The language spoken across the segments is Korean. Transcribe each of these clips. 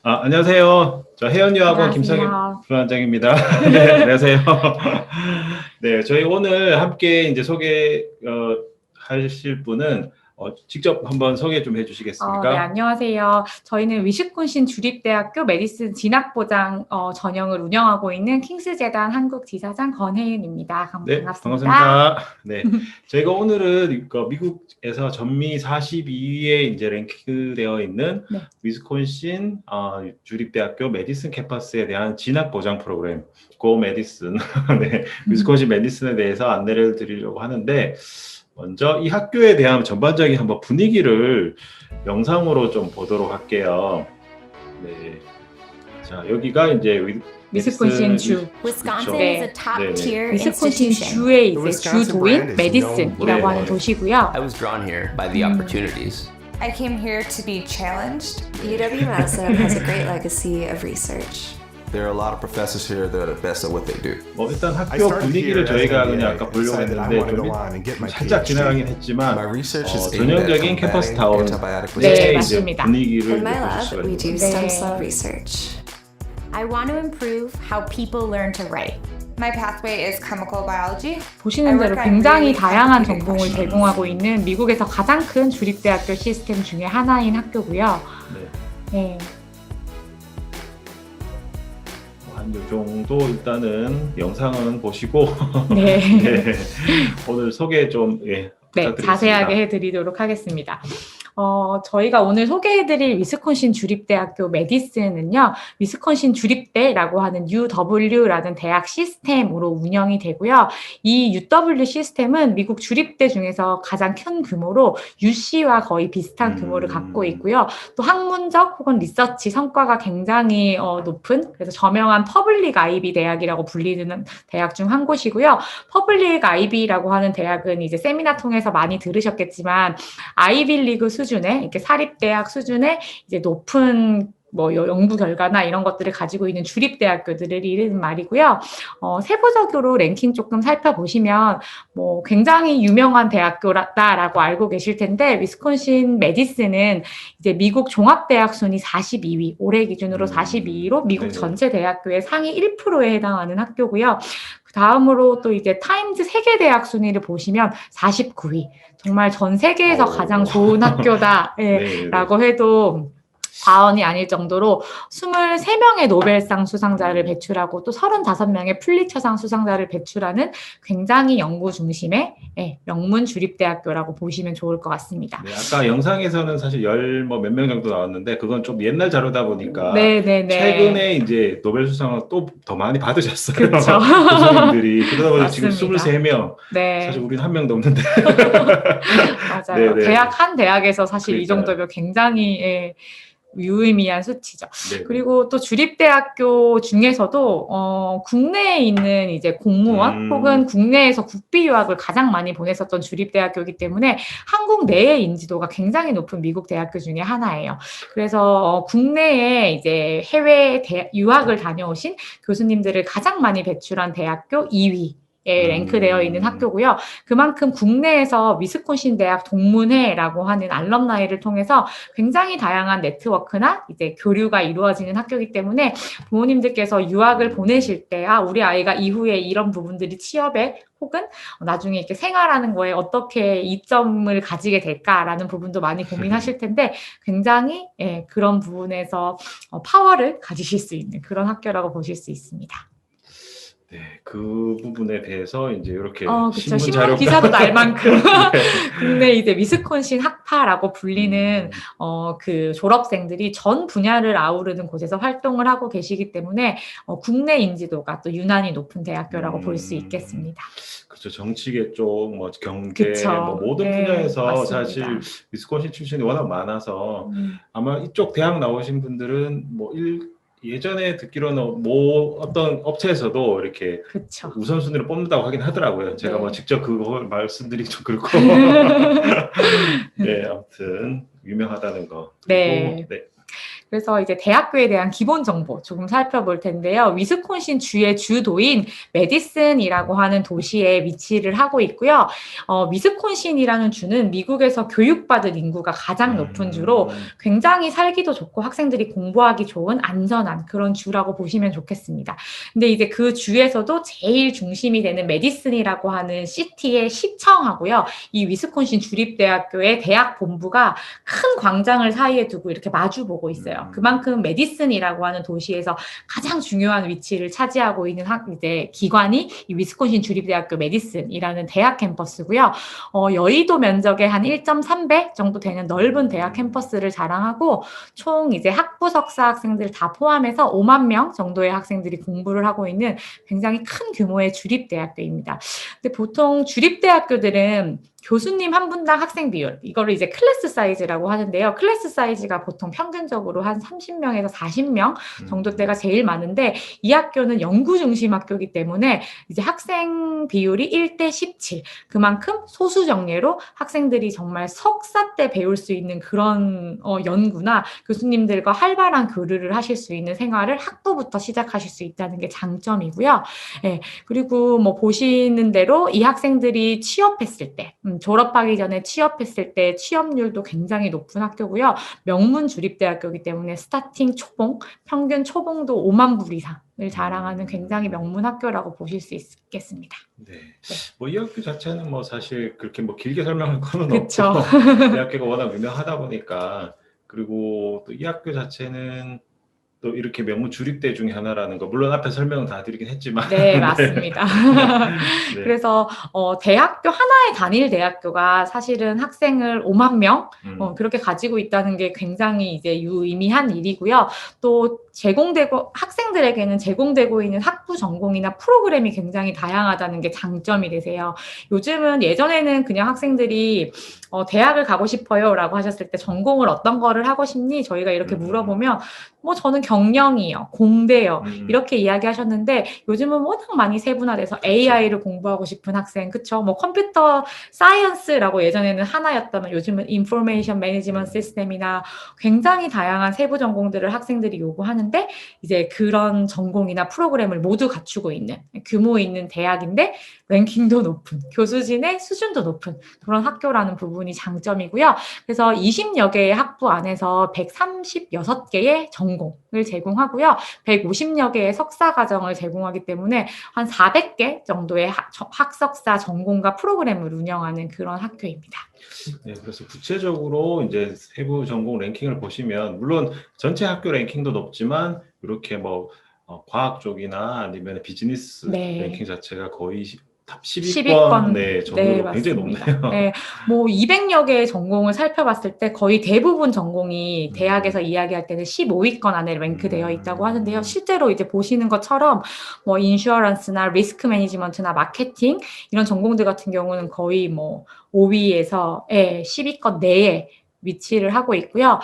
안녕하세요. 저 혜연유학원 김성희 안녕하세요. 부원장입니다. 네, 안녕하세요. 네, 저희 오늘 함께 이제 하실 분은 직접 한번 소개 좀 네, 해주시겠습니까? 안녕하세요. 저희는 위스콘신 주립대학교 메디슨 진학보장 전형을 운영하고 있는 킹스재단 한국지사장 권혜윤입니다. 네, 반갑습니다. 반갑습니다. 네, 저희가 오늘은 미국에서 전미 42위에 이제 랭크되어 있는 네. 위스콘신 주립대학교 메디슨 캠퍼스에 대한 진학 보장 프로그램 고 메디슨, 네, 위스콘신 메디슨에 대해서 안내를 드리려고 하는데, 먼저 이 학교에 대한 전반적인 한번 분위기를 영상으로 좀 보도록 할게요. 네, 자 여기가 이제 위스콘신 주. Wisconsin 네. is a top-tier 위스콘신 institution. 주의 이제 Wisconsin 주도인 brand is 메디슨이라고 known- 하는 네. 도시고요. I was drawn here by the opportunities. I came here to be challenged. UW-Madison has a great legacy of research. There are a lot of professors here that are the best at what they do. 일단 I 학교 started 분위기를 here as 저희가 an 그냥 MBA, 아까 보려고 decided I 했는데 wanted to 좀 go on and get my 살짝 PhD. 지나가긴 했지만 My research is aimed at 전형적인 캠퍼스 combating 타운 antibiotic 네, 의 resistance. 이제 맞습니다. 분위기를 In my 보실 lab, 수가 we 있는 do 거예요. stem 네. cell research. I want to improve how people learn to write. My pathway is chemical biology. 보시는 대로 굉장히 다양한 전공을 제공하고 있는 미국에서 가장 큰 주립대학교 시스템 중에 하나인 학교고요. 네. 네. 한 요 정도 일단은 영상은 보시고 네. 네. 오늘 소개 좀 네, 부탁드리겠습니다. 자세하게 해드리도록 하겠습니다. 저희가 오늘 소개해드릴 위스콘신 주립대학교 메디슨은요, 위스콘신 주립대라고 하는 UW라는 대학 시스템으로 운영이 되고요. 이 UW 시스템은 미국 주립대 중에서 가장 큰 규모로 UC와 거의 비슷한 규모를 갖고 있고요. 또 학문적 혹은 리서치 성과가 굉장히 높은, 그래서 저명한 퍼블릭 아이비 대학이라고 불리는 대학 중 한 곳이고요. 퍼블릭 아이비라고 하는 대학은 이제 세미나 통해서 많이 들으셨겠지만 아이빌리그 수준의 이렇게 사립대학 수준의 이제 높은 연구 결과나 이런 것들을 가지고 있는 주립대학교들을 이르는 말이고요. 세부적으로 랭킹 조금 살펴보시면 굉장히 유명한 대학교다라고 알고 계실 텐데, 위스콘신 메디슨은 이제 미국 종합대학 순위 42위, 올해 기준으로 42위로 미국 네네. 전체 대학교의 상위 1%에 해당하는 학교고요. 그 다음으로 또 이제 타임즈 세계대학 순위를 보시면 49위. 정말 전 세계에서 가장 좋은 학교다. 네. 라고 해도 과언이 아닐 정도로 23명의 노벨상 수상자를 배출하고 또 35명의 플리처상 수상자를 배출하는 굉장히 연구 중심의 명문 주립대학교라고 보시면 좋을 것 같습니다. 네, 아까 영상에서는 사실 몇 명 정도 나왔는데 그건 좀 옛날 자료다 보니까 네네네. 최근에 이제 노벨 수상을 또 더 많이 받으셨어요. 그쵸. 교수님들이. 그러다 보니 지금 맞습니다. 23명. 네. 사실 우리는 한 명도 없는데. 맞아요. 네네. 한 대학에서 사실 이 그러니까요. 정도면 굉장히 유의미한 수치죠. 네. 그리고 또 주립대학교 중에서도 국내에 있는 이제 공무원 혹은 국내에서 국비 유학을 가장 많이 보냈었던 주립대학교이기 때문에 한국 내의 인지도가 굉장히 높은 미국 대학교 중에 하나예요. 그래서 국내에 이제 해외 유학을 다녀오신 교수님들을 가장 많이 배출한 대학교 2위. 랭크되어 있는 학교고요. 그만큼 국내에서 위스콘신 대학 동문회라고 하는 알럼나이를 통해서 굉장히 다양한 네트워크나 이제 교류가 이루어지는 학교이기 때문에 부모님들께서 유학을 보내실 때 우리 아이가 이후에 이런 부분들이 취업에 혹은 나중에 이렇게 생활하는 거에 어떻게 이점을 가지게 될까라는 부분도 많이 고민하실 텐데 굉장히 그런 부분에서 파워를 가지실 수 있는 그런 학교라고 보실 수 있습니다. 네, 그 부분에 대해서 이제 이렇게 그쵸. 신문 자료가 기사도 날 만큼. 네. 국내 이제 위스콘신 학파라고 불리는 그 졸업생들이 전 분야를 아우르는 곳에서 활동을 하고 계시기 때문에 국내 인지도가 또 유난히 높은 대학교라고 볼 수 있겠습니다. 그렇죠. 정치계 쪽, 경제, 그쵸. 모든 네, 분야에서 맞습니다. 사실 위스콘신 출신이 워낙 많아서 아마 이쪽 대학 나오신 분들은 예전에 듣기로는 어떤 업체에서도 이렇게 그쵸. 우선순위로 뽑는다고 하긴 하더라고요. 제가 네. 직접 그걸 말씀드리기 좀 그렇고. 네, 아무튼 유명하다는 거. 네. 네. 그래서 이제 대학교에 대한 기본 정보 조금 살펴볼 텐데요. 위스콘신 주의 주도인 메디슨이라고 하는 도시에 위치를 하고 있고요. 위스콘신이라는 주는 미국에서 교육받을 인구가 가장 높은 주로 굉장히 살기도 좋고 학생들이 공부하기 좋은 안전한 그런 주라고 보시면 좋겠습니다. 근데 이제 그 주에서도 제일 중심이 되는 메디슨이라고 하는 시티의 시청하고요. 이 위스콘신 주립대학교의 대학 본부가 큰 광장을 사이에 두고 이렇게 마주보고 있어요. 그만큼 메디슨이라고 하는 도시에서 가장 중요한 위치를 차지하고 있는 이제 기관이 이 위스콘신 주립대학교 메디슨이라는 대학 캠퍼스고요. 여의도 면적의 한 1.3배 정도 되는 넓은 대학 캠퍼스를 자랑하고 총 이제 학부 석사 학생들 다 포함해서 5만 명 정도의 학생들이 공부를 하고 있는 굉장히 큰 규모의 주립대학교입니다. 근데 보통 주립대학교들은 교수님 한 분당 학생 비율, 이거를 이제 클래스 사이즈라고 하는데요. 클래스 사이즈가 보통 평균적으로 한 30명에서 40명 정도 때가 제일 많은데 이 학교는 연구 중심 학교이기 때문에 이제 학생 비율이 1대 17. 그만큼 소수 정예로 학생들이 정말 석사 때 배울 수 있는 그런 연구나 교수님들과 활발한 교류를 하실 수 있는 생활을 학부부터 시작하실 수 있다는 게 장점이고요. 예, 그리고 뭐 보시는 대로 이 학생들이 취업했을 때 졸업하기 전에 취업했을 때 취업률도 굉장히 높은 학교고요. 명문 주립대학교이기 때문에 스타팅 초봉, 평균 초봉도 5만 불 이상을 자랑하는 굉장히 명문 학교라고 보실 수 있겠습니다. 네. 뭐 이 학교 자체는 뭐 사실 그렇게 뭐 길게 설명할 거는 그쵸. 없고 이 학교가 워낙 유명하다 보니까 그리고 또 이 학교 자체는 또 이렇게 명문 주립대 중에 하나라는 거 물론 앞에 설명은 다 드리긴 했지만 네, 맞습니다. 네. 그래서 대학교 하나의 단일 대학교가 사실은 학생을 5만 명 그렇게 가지고 있다는 게 굉장히 이제 유의미한 일이고요. 또 학생들에게는 제공되고 있는 학부 전공이나 프로그램이 굉장히 다양하다는 게 장점이 되세요. 요즘은 예전에는 그냥 학생들이 대학을 가고 싶어요라고 하셨을 때 전공을 어떤 거를 하고 싶니? 저희가 이렇게 물어보면 뭐 저는 경영이요, 공대요 이렇게 이야기하셨는데 요즘은 워낙 많이 세분화돼서 AI를 공부하고 싶은 학생, 그쵸? 뭐 컴퓨터 사이언스라고 예전에는 하나였다면 요즘은 인포메이션 매니지먼트 시스템이나 굉장히 다양한 세부 전공들을 학생들이 요구하는데 이제 그런 전공이나 프로그램을 모두 갖추고 있는 규모 있는 대학인데 랭킹도 높은, 교수진의 수준도 높은 그런 학교라는 부분이 장점이고요. 그래서 20여 개의 학부 안에서 136개의 전공을 제공하고요. 150여 개의 석사 과정을 제공하기 때문에 한 400개 정도의 학석사 전공과 프로그램을 운영하는 그런 학교입니다. 네, 그래서 구체적으로 이제 세부 전공 랭킹을 보시면 물론 전체 학교 랭킹도 높지만 이렇게 뭐 과학 쪽이나 아니면 비즈니스 네. 랭킹 자체가 거의 탑 10위권 10위권. 네, 정도로 네, 굉장히 맞습니다. 높네요. 네, 뭐 200여 개의 전공을 살펴봤을 때 거의 대부분 전공이 대학에서 이야기할 때는 15위권 안에 랭크되어 있다고 하는데요. 실제로 이제 보시는 것처럼 뭐 인슈어런스나 리스크 매니지먼트나 마케팅 이런 전공들 같은 경우는 거의 뭐 5위에서 10위권 내에 위치를 하고 있고요.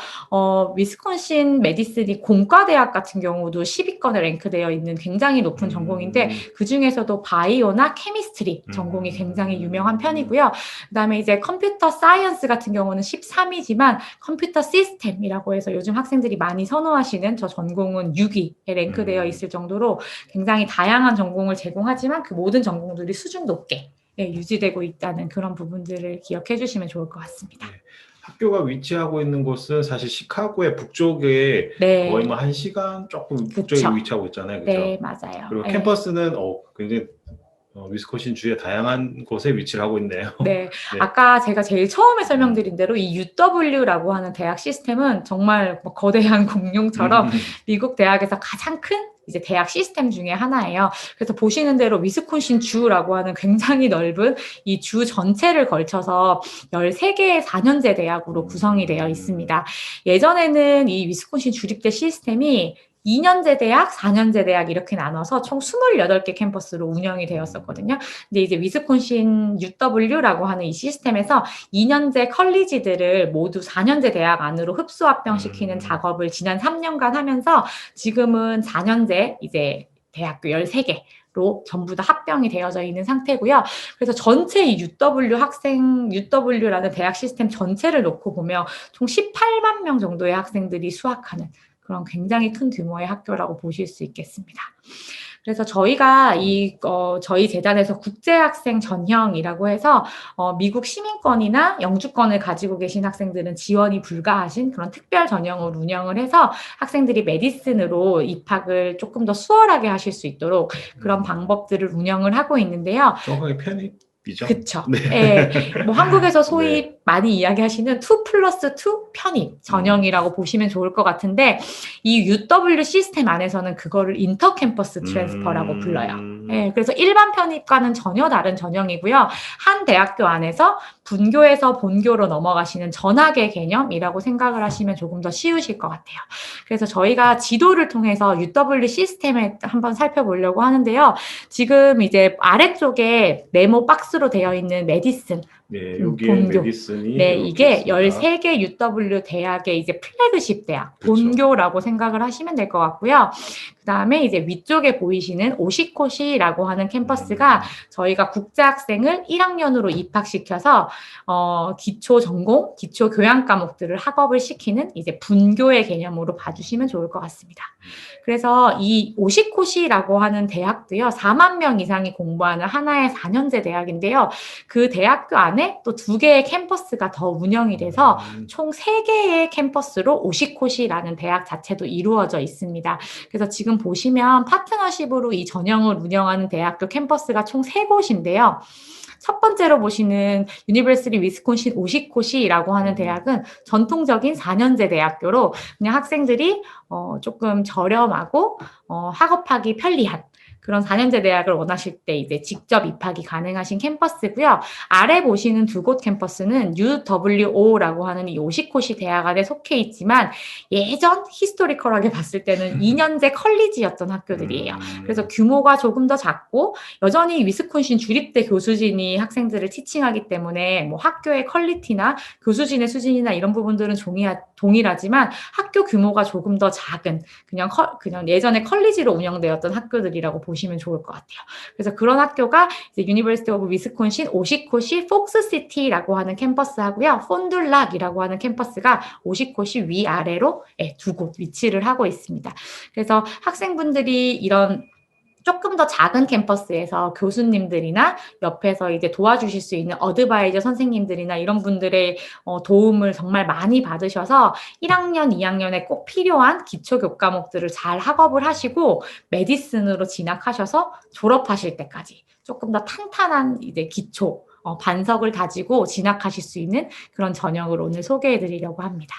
위스콘신 메디슨이 공과대학 같은 경우도 10위권에 랭크되어 있는 굉장히 높은 전공인데 그 중에서도 바이오나 케미스트리 전공이 굉장히 유명한 편이고요. 그다음에 이제 컴퓨터 사이언스 같은 경우는 13위지만 컴퓨터 시스템이라고 해서 요즘 학생들이 많이 선호하시는 저 전공은 6위에 랭크되어 있을 정도로 굉장히 다양한 전공을 제공하지만 그 모든 전공들이 수준 높게 유지되고 있다는 그런 부분들을 기억해 주시면 좋을 것 같습니다. 네. 학교가 위치하고 있는 곳은 사실 시카고의 북쪽에 네. 거의 뭐 1시간 조금 북쪽에 그쵸. 위치하고 있잖아요. 그렇죠? 네, 맞아요. 그리고 네. 캠퍼스는 굉장히 위스콘신 주의 다양한 곳에 위치를 하고 있네요. 네. 네. 아까 제가 제일 처음에 설명드린 대로 이 UW라고 하는 대학 시스템은 정말 뭐 거대한 공룡처럼 미국 대학에서 가장 큰 이제 대학 시스템 중에 하나예요. 그래서 보시는 대로 위스콘신 주라고 하는 굉장히 넓은 이 주 전체를 걸쳐서 13개의 4년제 대학으로 구성이 되어 있습니다. 예전에는 이 위스콘신 주립대 시스템이 2년제 대학, 4년제 대학 이렇게 나눠서 총 28개 캠퍼스로 운영이 되었었거든요. 근데 이제 위스콘신 UW라고 하는 이 시스템에서 2년제 컬리지들을 모두 4년제 대학 안으로 흡수 합병시키는 작업을 지난 3년간 하면서 지금은 4년제 이제 대학교 13개로 전부 다 합병이 되어져 있는 상태고요. 그래서 전체 이 UW라는 대학 시스템 전체를 놓고 보면 총 18만 명 정도의 학생들이 수학하는 그런 굉장히 큰 규모의 학교라고 보실 수 있겠습니다. 그래서 저희가 저희 재단에서 국제학생 전형이라고 해서 미국 시민권이나 영주권을 가지고 계신 학생들은 지원이 불가하신 그런 특별 전형을 운영을 해서 학생들이 메디슨으로 입학을 조금 더 수월하게 하실 수 있도록 그런 방법들을 운영을 하고 있는데요. 정확하게 편입이죠. 그쵸. 네. 예. 뭐 한국에서 소위 네. 많이 이야기하시는 2+2 편입 전형이라고 보시면 좋을 것 같은데 이 UW 시스템 안에서는 그거를 인터캠퍼스 트랜스퍼라고 불러요. 예, 그래서 일반 편입과는 전혀 다른 전형이고요. 한 대학교 안에서 분교에서 본교로 넘어가시는 전학의 개념이라고 생각을 하시면 조금 더 쉬우실 것 같아요. 그래서 저희가 지도를 통해서 UW 시스템을 한번 살펴보려고 하는데요. 지금 이제 아래쪽에 네모 박스로 되어 있는 메디슨, 네, 여기에 본교. 메디슨이 네, 이렇게 이게 있습니다. 13개 UW 대학의 이제 플래그십 대학, 그쵸. 본교라고 생각을 하시면 될 것 같고요. 그 다음에 이제 위쪽에 보이시는 오시코시라고 하는 캠퍼스가 저희가 국제학생을 1학년으로 입학시켜서 기초 전공, 기초 교양 과목들을 학업을 시키는 이제 분교의 개념으로 봐주시면 좋을 것 같습니다. 그래서 이 오시코시라고 하는 대학도요, 4만 명 이상이 공부하는 하나의 4년제 대학인데요. 그 대학교 안에 또 2개의 캠퍼스가 더 운영이 돼서 총 3개의 캠퍼스로 오시코시라는 대학 자체도 이루어져 있습니다. 그래서 지금 보시면 파트너십으로 이 전형을 운영하는 대학교 캠퍼스가 총 3곳인데요. 첫 번째로 보시는 유니버시티 위스콘신 오시코시라고 하는 대학은 전통적인 4년제 대학교로 그냥 학생들이 조금 저렴하고 학업하기 편리한 그런 4년제 대학을 원하실 때 이제 직접 입학이 가능하신 캠퍼스고요. 아래 보시는 2곳 캠퍼스는 UWO라고 하는 이 오시코시 대학 안에 속해 있지만 예전 히스토리컬하게 봤을 때는 2년제 컬리지였던 학교들이에요. 그래서 규모가 조금 더 작고 여전히 위스콘신 주립대 교수진이 학생들을 티칭하기 때문에 뭐 학교의 퀄리티나 교수진의 수준이나 이런 부분들은 동일하지만 학교 규모가 조금 더 작은 그냥 예전에 컬리지로 운영되었던 학교들이라고 보시면 좋을 것 같아요. 그래서 그런 학교가 이제 유니버시티 오브 위스콘신 오시코시 폭스시티라고 하는 캠퍼스하고요. 폰둘락이라고 하는 캠퍼스가 오시코시 위아래로 2곳 위치를 하고 있습니다. 그래서 학생분들이 이런 조금 더 작은 캠퍼스에서 교수님들이나 옆에서 이제 도와주실 수 있는 어드바이저 선생님들이나 이런 분들의 도움을 정말 많이 받으셔서 1학년, 2학년에 꼭 필요한 기초 교과목들을 잘 학업을 하시고 메디슨으로 진학하셔서 졸업하실 때까지 조금 더 탄탄한 이제 기초, 반석을 다지고 진학하실 수 있는 그런 전형을 오늘 소개해 드리려고 합니다.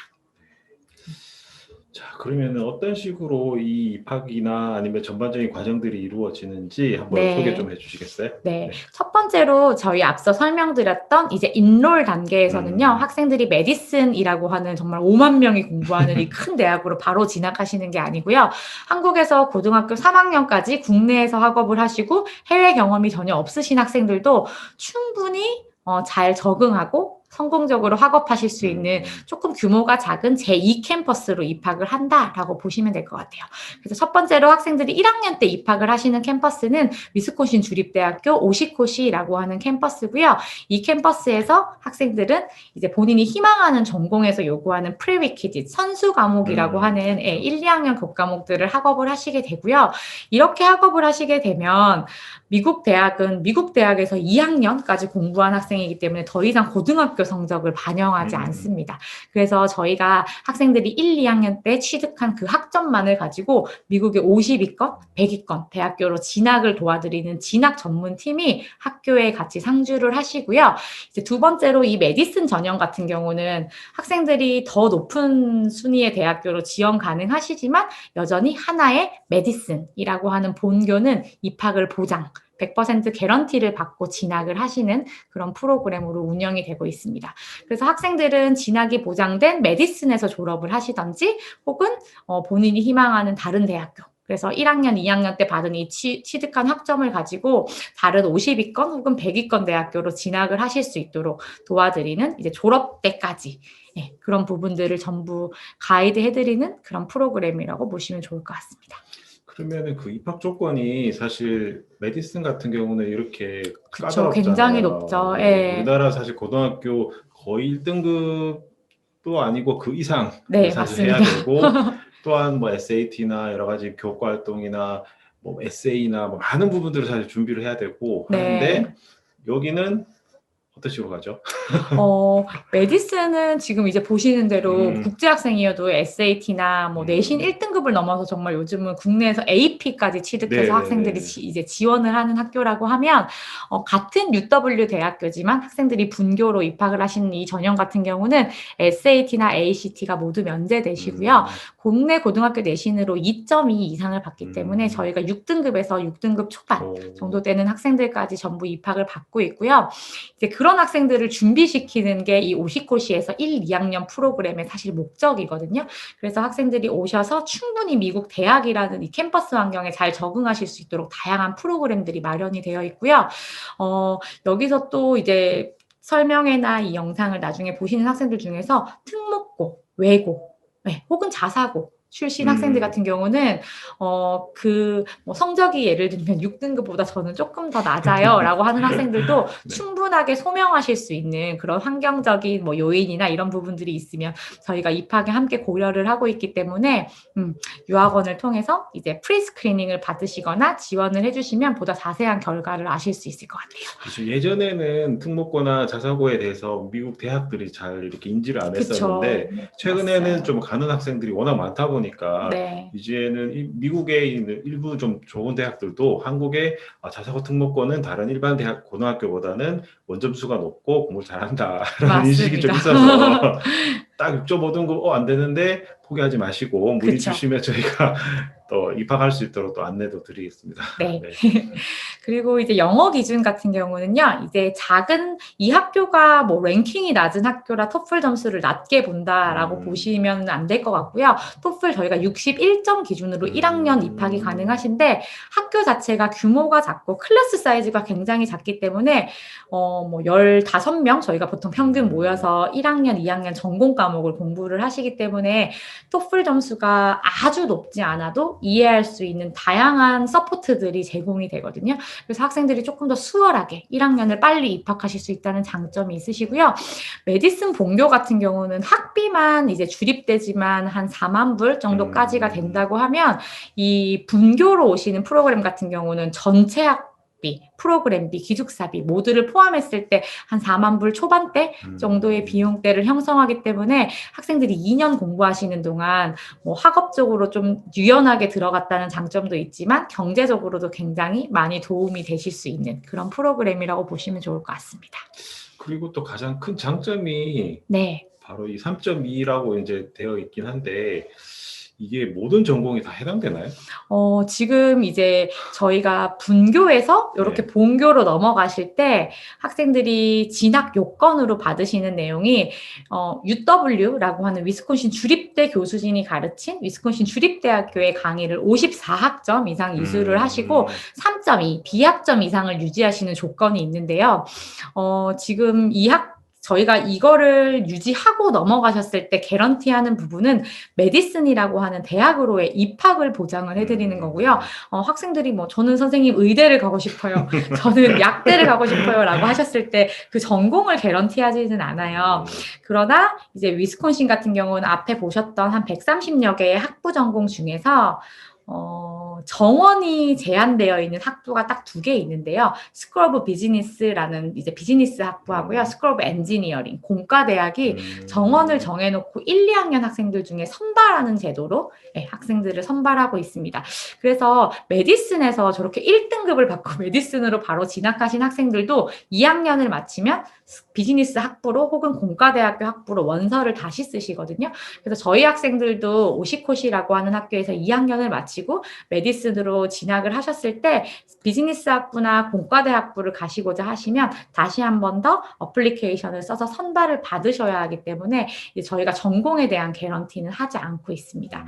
자, 그러면은 어떤 식으로 이 입학이나 아니면 전반적인 과정들이 이루어지는지 한번 네. 소개 좀 해주시겠어요? 네. 첫 번째로 저희 앞서 설명드렸던 이제 인롤 단계에서는요, 학생들이 메디슨이라고 하는 정말 5만 명이 공부하는 이 큰 대학으로 바로 진학하시는 게 아니고요. 한국에서 고등학교 3학년까지 국내에서 학업을 하시고 해외 경험이 전혀 없으신 학생들도 충분히 잘 적응하고 성공적으로 학업하실 수 있는 조금 규모가 작은 제2 캠퍼스로 입학을 한다라고 보시면 될 것 같아요. 그래서 첫 번째로 학생들이 1학년 때 입학을 하시는 캠퍼스는 위스콘신 주립대학교 오시코시라고 하는 캠퍼스고요. 이 캠퍼스에서 학생들은 이제 본인이 희망하는 전공에서 요구하는 프리리퀴짓 선수 과목이라고 하는 1, 2학년 교과목들을 학업을 하시게 되고요. 이렇게 학업을 하시게 되면 미국 대학은 미국 대학에서 2학년까지 공부한 학생이기 때문에 더 이상 고등학교 성적을 반영하지 않습니다. 그래서 저희가 학생들이 1, 2학년 때 취득한 그 학점만을 가지고 미국의 50위권, 100위권 대학교로 진학을 도와드리는 진학 전문팀이 학교에 같이 상주를 하시고요. 이제 두 번째로 이 메디슨 전형 같은 경우는 학생들이 더 높은 순위의 대학교로 지원 가능하시지만 여전히 하나의 메디슨이라고 하는 본교는 입학을 보장 100% 개런티를 받고 진학을 하시는 그런 프로그램으로 운영이 되고 있습니다. 그래서 학생들은 진학이 보장된 메디슨에서 졸업을 하시던지 혹은 본인이 희망하는 다른 대학교 그래서 1학년, 2학년 때 받은 이 취득한 학점을 가지고 다른 50위권 혹은 100위권 대학교로 진학을 하실 수 있도록 도와드리는 이제 졸업 때까지 그런 부분들을 전부 가이드 해드리는 그런 프로그램이라고 보시면 좋을 것 같습니다. 그러면은 그 입학 조건이 사실 메디슨 같은 경우는 이렇게 그쵸, 까다롭잖아요. 굉장히 높죠. 예. 우리나라 사실 고등학교 거의 1등급도 아니고 그 이상 네, 사실 맞습니다. 해야 되고 또한 뭐 SAT나 여러 가지 교과 활동이나 뭐 에세이나 뭐 많은 부분들을 사실 준비를 해야 되고 네. 하는데 여기는 어떤 식으로 가죠? 메디슨은 지금 이제 보시는 대로 음. 국제학생이어도 SAT나 뭐 내신 1등급을 넘어서 정말 요즘은 국내에서 AP까지 취득해서 네네네. 학생들이 이제 지원을 하는 학교라고 하면 같은 UW 대학교지만 학생들이 분교로 입학을 하시는 이 전형 같은 경우는 SAT나 ACT가 모두 면제되시고요. 국내 고등학교 내신으로 2.2 이상을 받기 때문에 저희가 6등급에서 6등급 초반 정도 되는 학생들까지 전부 입학을 받고 있고요. 이제 그런 학생들을 준비시키는 게 이 오시코시에서 1, 2학년 프로그램의 사실 목적이거든요. 그래서 학생들이 오셔서 충분히 미국 대학이라는 이 캠퍼스 환경에 잘 적응하실 수 있도록 다양한 프로그램들이 마련이 되어 있고요. 여기서 또 이제 설명회나 이 영상을 나중에 보시는 학생들 중에서 특목고, 외고, 네, 혹은 자사고 출신 학생들 같은 경우는 뭐 성적이 예를 들면 6등급보다 저는 조금 더 낮아요라고 하는 학생들도 네. 충분하게 소명하실 수 있는 그런 환경적인 뭐 요인이나 이런 부분들이 있으면 저희가 입학에 함께 고려를 하고 있기 때문에 유학원을 통해서 이제 프리스크리닝을 받으시거나 지원을 해주시면 보다 자세한 결과를 아실 수 있을 것 같아요. 그렇죠. 예전에는 특목고나 자사고에 대해서 미국 대학들이 잘 이렇게 인지를 안 그쵸. 했었는데 최근에는 맞아요. 좀 가는 학생들이 워낙 많다 보니까 네. 이제는 미국에 있는 일부 좀 좋은 대학들도 한국의 자사고 특목고는 다른 일반 대학 고등학교보다는 원점수가 높고 공부를 잘한다라는 인식이 좀 맞습니다. 있어서 딱 6.5등급 안 되는데 포기하지 마시고 문의 그쵸. 주시면 저희가 또 입학할 수 있도록 또 안내도 드리겠습니다. 네. 네. 그리고 이제 영어 기준 같은 경우는요, 이제 이 학교가 뭐 랭킹이 낮은 학교라 토플 점수를 낮게 본다라고 보시면 안 될 것 같고요. 토플 저희가 61점 기준으로 1학년 입학이 가능하신데 학교 자체가 규모가 작고 클래스 사이즈가 굉장히 작기 때문에 뭐 15명 저희가 보통 평균 모여서 1학년, 2학년 전공 과목을 공부를 하시기 때문에 토플 점수가 아주 높지 않아도 이해할 수 있는 다양한 서포트들이 제공이 되거든요. 그래서 학생들이 조금 더 수월하게 1학년을 빨리 입학하실 수 있다는 장점이 있으시고요. 메디슨 본교 같은 경우는 학비만 이제 주립되지만 한 4만 불 정도까지가 된다고 하면 이 분교로 오시는 프로그램 같은 경우는 전체 학비, 프로그램비, 기숙사비 모두를 포함했을 때 한 4만 불 초반대 정도의 비용대를 형성하기 때문에 학생들이 2년 공부하시는 동안 뭐 학업적으로 좀 유연하게 들어갔다는 장점도 있지만 경제적으로도 굉장히 많이 도움이 되실 수 있는 그런 프로그램이라고 보시면 좋을 것 같습니다. 그리고 또 가장 큰 장점이 네. 바로 이 3.2라고 이제 되어 있긴 한데 이게 모든 전공이 다 해당되나요? 지금 이제 저희가 분교에서 이렇게 네. 본교로 넘어가실 때 학생들이 진학 요건으로 받으시는 내용이 UW라고 하는 위스콘신 주립대 교수진이 가르친 위스콘신 주립대학교의 강의를 54학점 이상 이수를 하시고 3.2 비학점 이상을 유지하시는 조건이 있는데요. 지금 저희가 이거를 유지하고 넘어가셨을 때 개런티하는 부분은 메디슨이라고 하는 대학으로의 입학을 보장을 해드리는 거고요. 학생들이 뭐 저는 선생님 의대를 가고 싶어요. 저는 약대를 가고 싶어요. 라고 하셨을 때 그 전공을 개런티하지는 않아요. 그러나 이제 위스콘신 같은 경우는 앞에 보셨던 한 130여 개의 학부 전공 중에서 정원이 제한되어 있는 학부가 딱 2개 있는데요. 스쿨 오브 비즈니스라는 이제 비즈니스 학부하고요. 스쿨 오브 엔지니어링, 공과대학이 정원을 정해놓고 1, 2학년 학생들 중에 선발하는 제도로 학생들을 선발하고 있습니다. 그래서 메디슨에서 저렇게 1등급을 받고 메디슨으로 바로 진학하신 학생들도 2학년을 마치면 비즈니스 학부로 혹은 공과대학교 학부로 원서를 다시 쓰시거든요. 그래서 저희 학생들도 오시코시라고 하는 학교에서 2학년을 마치고 메디슨으로 진학을 하셨을 때 비즈니스 학부나 공과대 학부를 가시고자 하시면 다시 한 번 더 어플리케이션을 써서 선발을 받으셔야 하기 때문에 이제 저희가 전공에 대한 개런티는 하지 않고 있습니다.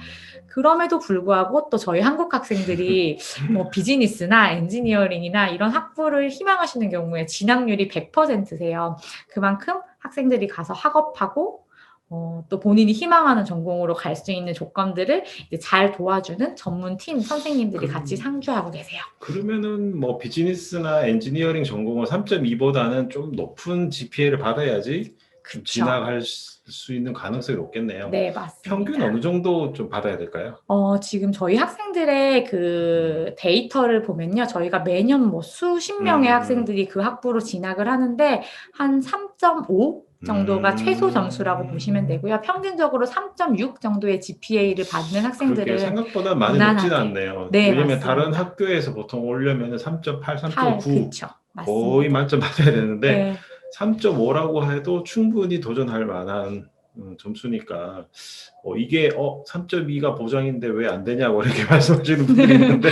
그럼에도 불구하고 또 저희 한국 학생들이 뭐 비즈니스나 엔지니어링이나 이런 학부를 희망하시는 경우에 진학률이 100%세요. 그만큼 학생들이 가서 학업하고 또 본인이 희망하는 전공으로 갈 수 있는 조건들을 이제 잘 도와주는 전문팀 선생님들이 같이 상주하고 계세요. 그러면은 뭐 비즈니스나 엔지니어링 전공은 3.2보다는 좀 높은 GPA를 받아야지 좀 그쵸. 진학할 수 있는 가능성이 높겠네요. 네, 맞습니다. 평균 어느 정도 좀 받아야 될까요? 지금 저희 학생들의 그 데이터를 보면요. 저희가 매년 뭐 수십 명의 음. 학생들이 그 학부로 진학을 하는데 한 3.5 정도가 최소 점수라고 보시면 되고요. 평균적으로 3.6 정도의 GPA를 받는 그렇게 학생들은 생각보다 많이 높지는 무난하게. 않네요. 네, 왜냐면 맞습니다. 다른 학교에서 보통 오려면 3.8, 8, 3.9 그쵸. 거의 맞습니다. 만점 받아야 되는데 네. 3.5라고 해도 충분히 도전할 만한 점수니까 이게 3.2가 보장인데 왜 안 되냐고 이렇게 말씀하시는 분들이 있는데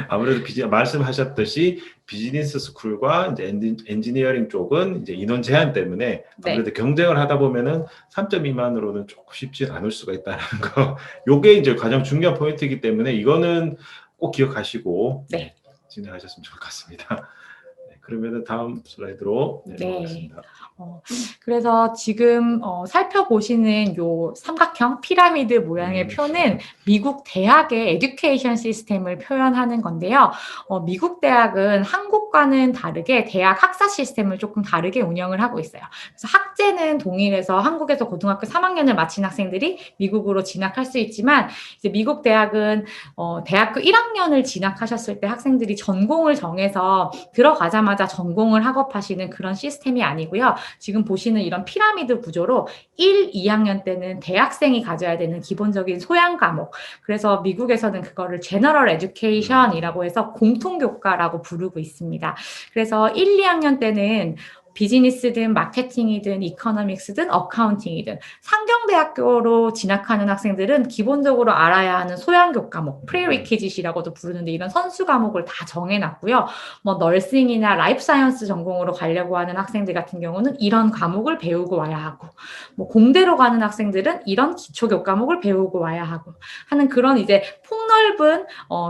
아무래도 말씀하셨듯이 비즈니스 스쿨과 이제 엔지니어링 쪽은 이제 인원 제한 때문에 아무래도 경쟁을 하다 보면은 3.2만으로는 조금 쉽지 않을 수가 있다는 거. 요게 이제 가장 중요한 포인트이기 때문에 이거는 꼭 기억하시고 네. 진행하셨으면 좋을 것 같습니다. 네, 그러면은 다음 슬라이드로 넘어가겠습니다. 그래서 지금 살펴보시는 요 삼각형 피라미드 모양의 표는 미국 대학의 에듀케이션 시스템을 표현하는 건데요. 미국 대학은 한국과는 다르게 대학 학사 시스템을 조금 다르게 운영을 하고 있어요. 그래서 학제는 동일해서 한국에서 고등학교 3학년을 마친 학생들이 미국으로 진학할 수 있지만 이제 미국 대학은 대학교 1학년을 진학하셨을 때 학생들이 전공을 정해서 들어가자마자 전공을 학업하시는 그런 시스템이 아니고요. 지금 보시는 이런 피라미드 구조로 1, 2학년 때는 대학생이 가져야 되는 기본적인 소양 과목. 그래서 미국에서는 그거를 제너럴 에듀케이션이라고 해서 공통교과라고 부르고 있습니다. 그래서 1, 2학년 때는 비즈니스든 마케팅이든 이코노믹스든 어카운팅이든 상경대학교로 진학하는 학생들은 기본적으로 알아야 하는 소양교 과목, 프리리퀴짓이라고도 부르는데 이런 선수 과목을 다 정해놨고요. 뭐 널싱이나 라이프 사이언스 전공으로 가려고 하는 학생들 같은 경우는 이런 과목을 배우고 와야 하고, 뭐 공대로 가는 학생들은 이런 기초교 과목을 배우고 와야 하고 하는 그런 이제 폭넓은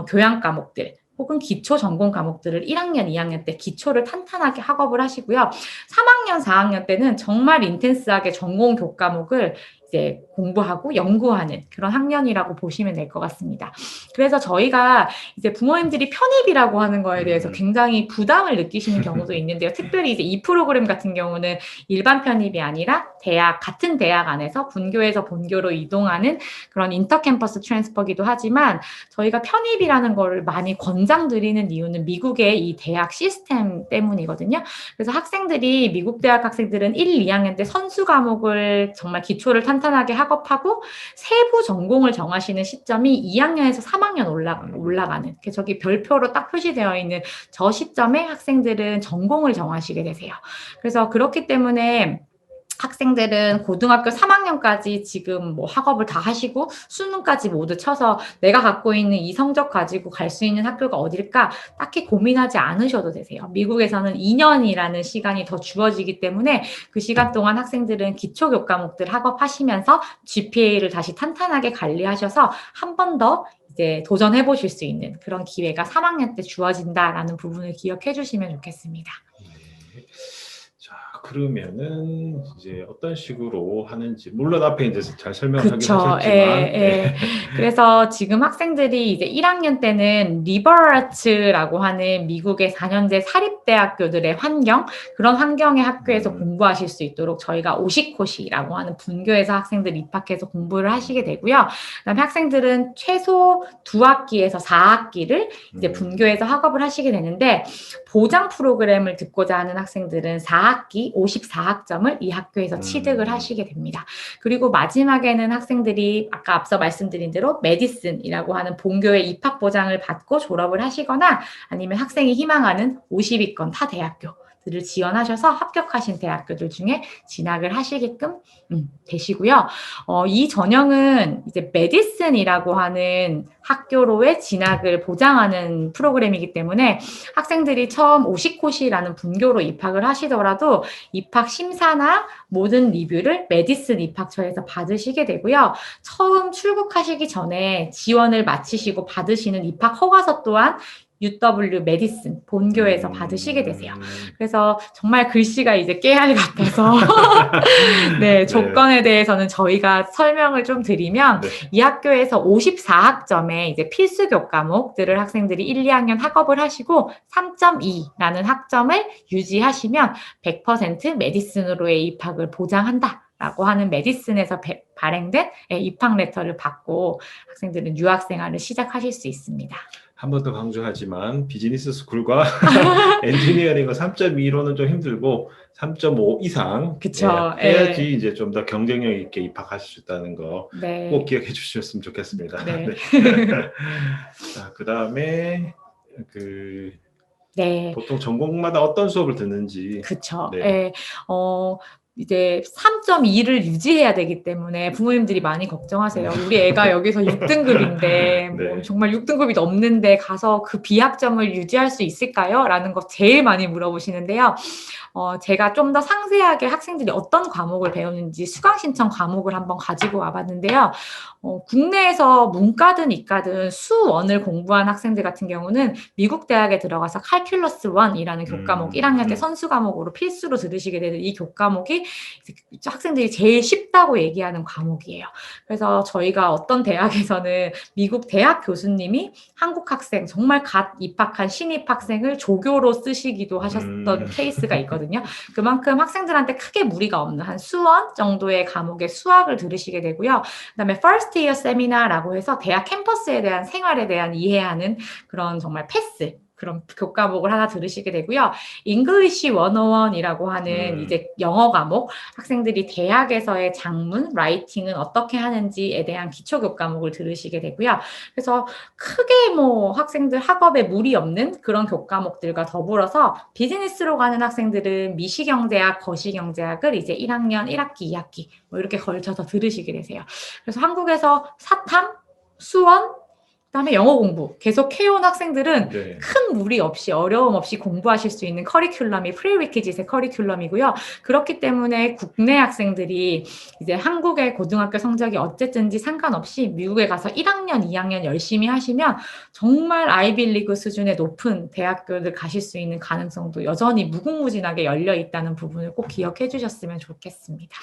교양 과목들. 혹은 기초 전공 과목들을 1학년, 2학년 때 기초를 탄탄하게 학업을 하시고요. 3학년, 4학년 때는 정말 인텐스하게 전공 교과목을 이제 공부하고 연구하는 그런 학년이라고 보시면 될 것 같습니다. 그래서 저희가 이제 부모님들이 편입이라고 하는 거에 대해서 굉장히 부담을 느끼시는 경우도 있는데요. 특별히 이제 이 프로그램 같은 경우는 일반 편입이 아니라 같은 대학 안에서 분교에서 본교로 이동하는 그런 인터캠퍼스 트랜스퍼기도 하지만 저희가 편입이라는 거를 많이 권장드리는 이유는 미국의 이 대학 시스템 때문이거든요. 그래서 학생들이 미국 대학 학생들은 1, 2학년 때 선수 과목을 정말 기초를 탄탄하게 학업하고 세부 전공을 정하시는 시점이 2학년에서 3학년 올라가는 저기 별표로 딱 표시되어 있는 저 시점에 학생들은 전공을 정하시게 되세요. 그래서 그렇기 때문에 학생들은 고등학교 3학년까지 지금 뭐 학업을 다 하시고 수능까지 모두 쳐서 내가 갖고 있는 이 성적 가지고 갈 수 있는 학교가 어딜까 딱히 고민하지 않으셔도 되세요. 미국에서는 2년이라는 시간이 더 주어지기 때문에 그 시간 동안 학생들은 기초교 과목들 학업하시면서 GPA를 다시 탄탄하게 관리하셔서 한 번 더 이제 도전해 보실 수 있는 그런 기회가 3학년 때 주어진다라는 부분을 기억해 주시면 좋겠습니다. 자, 그러면은 이제 어떤 식으로 하는지 물론 앞에 이제 잘 설명하긴 그쵸. 하셨지만 그래서 지금 학생들이 이제 1학년 때는 리버러츠라고 하는 미국의 4년제 사립대학교들의 환경, 그런 환경의 학교에서 공부하실 수 있도록 저희가 오시코시라고 하는 분교에서 학생들 입학해서 공부를 하시게 되고요. 그다음에 학생들은 최소 2학기에서 4학기를 이제 분교에서 학업을 하시게 되는데 보장 프로그램을 듣고자 하는 학생들은 4학기 54학점을 이 학교에서 취득을 하시게 됩니다. 그리고 마지막에는 학생들이 아까 앞서 말씀드린 대로 메디슨이라고 하는 본교의 입학 보장을 받고 졸업을 하시거나 아니면 학생이 희망하는 50위권 타 대학교들을 지원하셔서 합격하신 대학교들 중에 진학을 하시게끔 되시고요. 이 전형은 이제 메디슨이라고 하는 학교로의 진학을 보장하는 프로그램이기 때문에 학생들이 처음 오시코시라는 분교로 입학을 하시더라도 입학 심사나 모든 리뷰를 메디슨 입학처에서 받으시게 되고요. 처음 출국하시기 전에 지원을 마치시고 받으시는 입학 허가서 또한 UW 메디슨 본교에서 받으시게 되세요. 그래서 정말 글씨가 이제 깨알 같아서 네, 조건에 대해서는 저희가 설명을 좀 드리면 네. 이 학교에서 54학점의 이제 필수 교과목들을 학생들이 1, 2학년 학업을 하시고 3.2라는 학점을 유지하시면 100% 메디슨으로의 입학을 보장한다라고 하는 메디슨에서 발행된 입학 레터를 받고 학생들은 유학 생활을 시작하실 수 있습니다. 한 번 더 강조하지만 비즈니스 스쿨과 엔지니어링은 3.2로는 좀 힘들고 3.5 이상 그쵸. 해야지 이제 좀 더 경쟁력 있게 입학하실 수 있다는 거 꼭 네. 기억해 주셨으면 좋겠습니다. 네. 네. 자, 그다음에 네. 보통 전공마다 어떤 수업을 듣는지. 그쵸. 네. 예. 이제 3.2를 유지해야 되기 때문에 부모님들이 많이 걱정하세요. 우리 애가 여기서 6등급인데, 뭐 네. 정말 6등급이 넘는데 가서 그 비학점을 유지할 수 있을까요? 라는 거 제일 많이 물어보시는데요. 제가 좀 더 상세하게 학생들이 어떤 과목을 배우는지 수강 신청 과목을 한번 가지고 와봤는데요. 국내에서 문과든 이과든 수원을 공부한 학생들 같은 경우는 미국 대학에 들어가서 칼큘러스 1이라는 교과목 1학년 때 선수 과목으로 필수로 들으시게 되는 이 교과목이 이제 학생들이 제일 쉽다고 얘기하는 과목이에요. 그래서 저희가 어떤 대학에서는 미국 대학 교수님이 한국 학생, 정말 갓 입학한 신입 학생을 조교로 쓰시기도 하셨던 케이스가 있거든요. 그만큼 학생들한테 크게 무리가 없는 한 수원 정도의 과목의 수학을 들으시게 되고요. 그다음에 First Year Seminar라고 해서 대학 캠퍼스에 대한 생활에 대한 이해하는 그런 정말 패스, 그런 교과목을 하나 들으시게 되고요. English 101이라고 하는 이제 영어 과목, 학생들이 대학에서의 작문, 라이팅은 어떻게 하는지에 대한 기초 교과목을 들으시게 되고요. 그래서 크게 뭐 학생들 학업에 무리 없는 그런 교과목들과 더불어서 비즈니스로 가는 학생들은 미시경제학, 거시경제학을 이제 1학년, 1학기, 2학기 뭐 이렇게 걸쳐서 들으시게 되세요. 그래서 한국에서 사탐, 수원, 그다음에 영어 공부 계속 해온 학생들은 네. 큰 무리 없이 어려움 없이 공부하실 수 있는 커리큘럼이 프리리퀴짓의 커리큘럼이고요. 그렇기 때문에 국내 학생들이 이제 한국의 고등학교 성적이 어쨌든지 상관없이 미국에 가서 1학년, 2학년 열심히 하시면 정말 아이빌리그 수준의 높은 대학교를 가실 수 있는 가능성도 여전히 무궁무진하게 열려 있다는 부분을 꼭 기억해 주셨으면 좋겠습니다.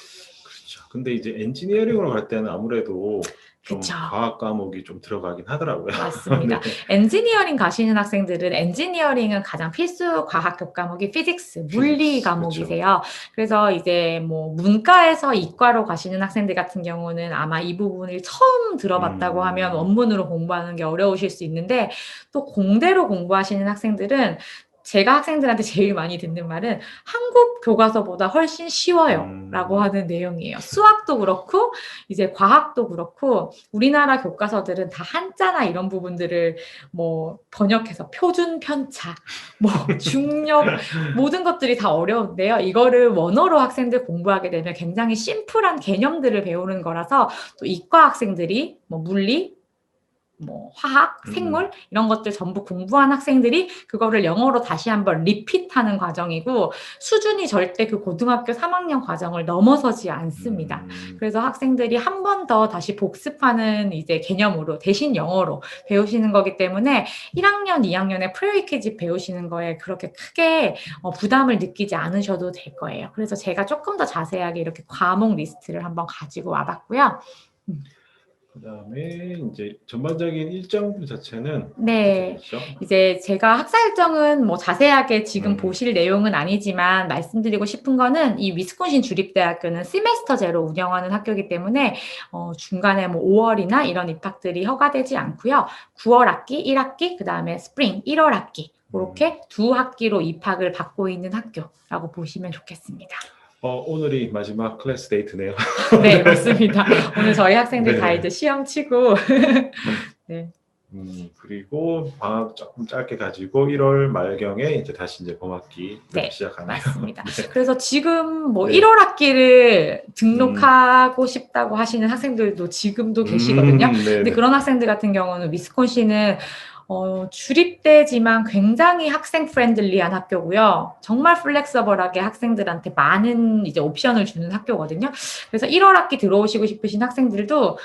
그렇죠. 근데 이제 엔지니어링으로 갈 때는 아무래도 좀 그쵸. 과학 과목이 좀 들어가긴 하더라고요. 맞습니다. 네. 엔지니어링 가시는 학생들은 엔지니어링은 가장 필수 과학 교과목이 피직스, 물리 과목이세요. 그래서 이제 뭐 문과에서 이과로 가시는 학생들 같은 경우는 아마 이 부분을 처음 들어봤다고 하면 원문으로 공부하는 게 어려우실 수 있는데 또 공대로 공부하시는 학생들은 제가 학생들한테 제일 많이 듣는 말은 한국 교과서보다 훨씬 쉬워요 라고 하는 내용이에요. 수학도 그렇고 이제 과학도 그렇고 우리나라 교과서들은 다 한자나 이런 부분들을 뭐 번역해서 표준 편차, 뭐 중력 모든 것들이 다 어려운데요. 이거를 원어로 학생들 공부하게 되면 굉장히 심플한 개념들을 배우는 거라서 또 이과 학생들이 뭐 물리 뭐 화학, 생물 이런 것들 전부 공부한 학생들이 그거를 영어로 다시 한번 리핏하는 과정이고 수준이 절대 그 고등학교 3학년 과정을 넘어서지 않습니다. 그래서 학생들이 한 번 더 다시 복습하는 이제 개념으로 대신 영어로 배우시는 거기 때문에 1학년, 2학년에 프리리퀴짓 배우시는 거에 그렇게 크게 부담을 느끼지 않으셔도 될 거예요. 그래서 제가 조금 더 자세하게 이렇게 과목 리스트를 한번 가지고 와봤고요. 그다음에 이제 전반적인 일정 자체는 네. 어떻게 되죠? 이제 제가 학사 일정은 뭐 자세하게 지금 보실 내용은 아니지만 말씀드리고 싶은 거는 이 위스콘신 주립대학교는 시메스터제로 운영하는 학교이기 때문에 중간에 뭐 5월이나 이런 입학들이 허가되지 않고요. 9월 학기, 1학기, 그다음에 스프링 1월 학기 그렇게 두 학기로 입학을 받고 있는 학교라고 보시면 좋겠습니다. 오늘이 마지막 클래스 데이트네요. 네, 맞습니다. 오늘 저희 학생들 네. 다 이제 시험 치고 네. 그리고 방학 조금 짧게 가지고 1월 말경에 이제 다시 이제 봄학기 네, 시작하네요. 맞습니다. 네. 그래서 지금 뭐 네. 1월 학기를 등록하고 싶다고 하시는 학생들도 지금도 계시거든요. 네, 근데 그런 학생들 같은 경우는 위스콘신은 주립대지만 굉장히 학생 프렌들리한 학교고요. 정말 플렉서블하게 학생들한테 많은 이제 옵션을 주는 학교거든요. 그래서 1월 학기 들어오시고 싶으신 학생들도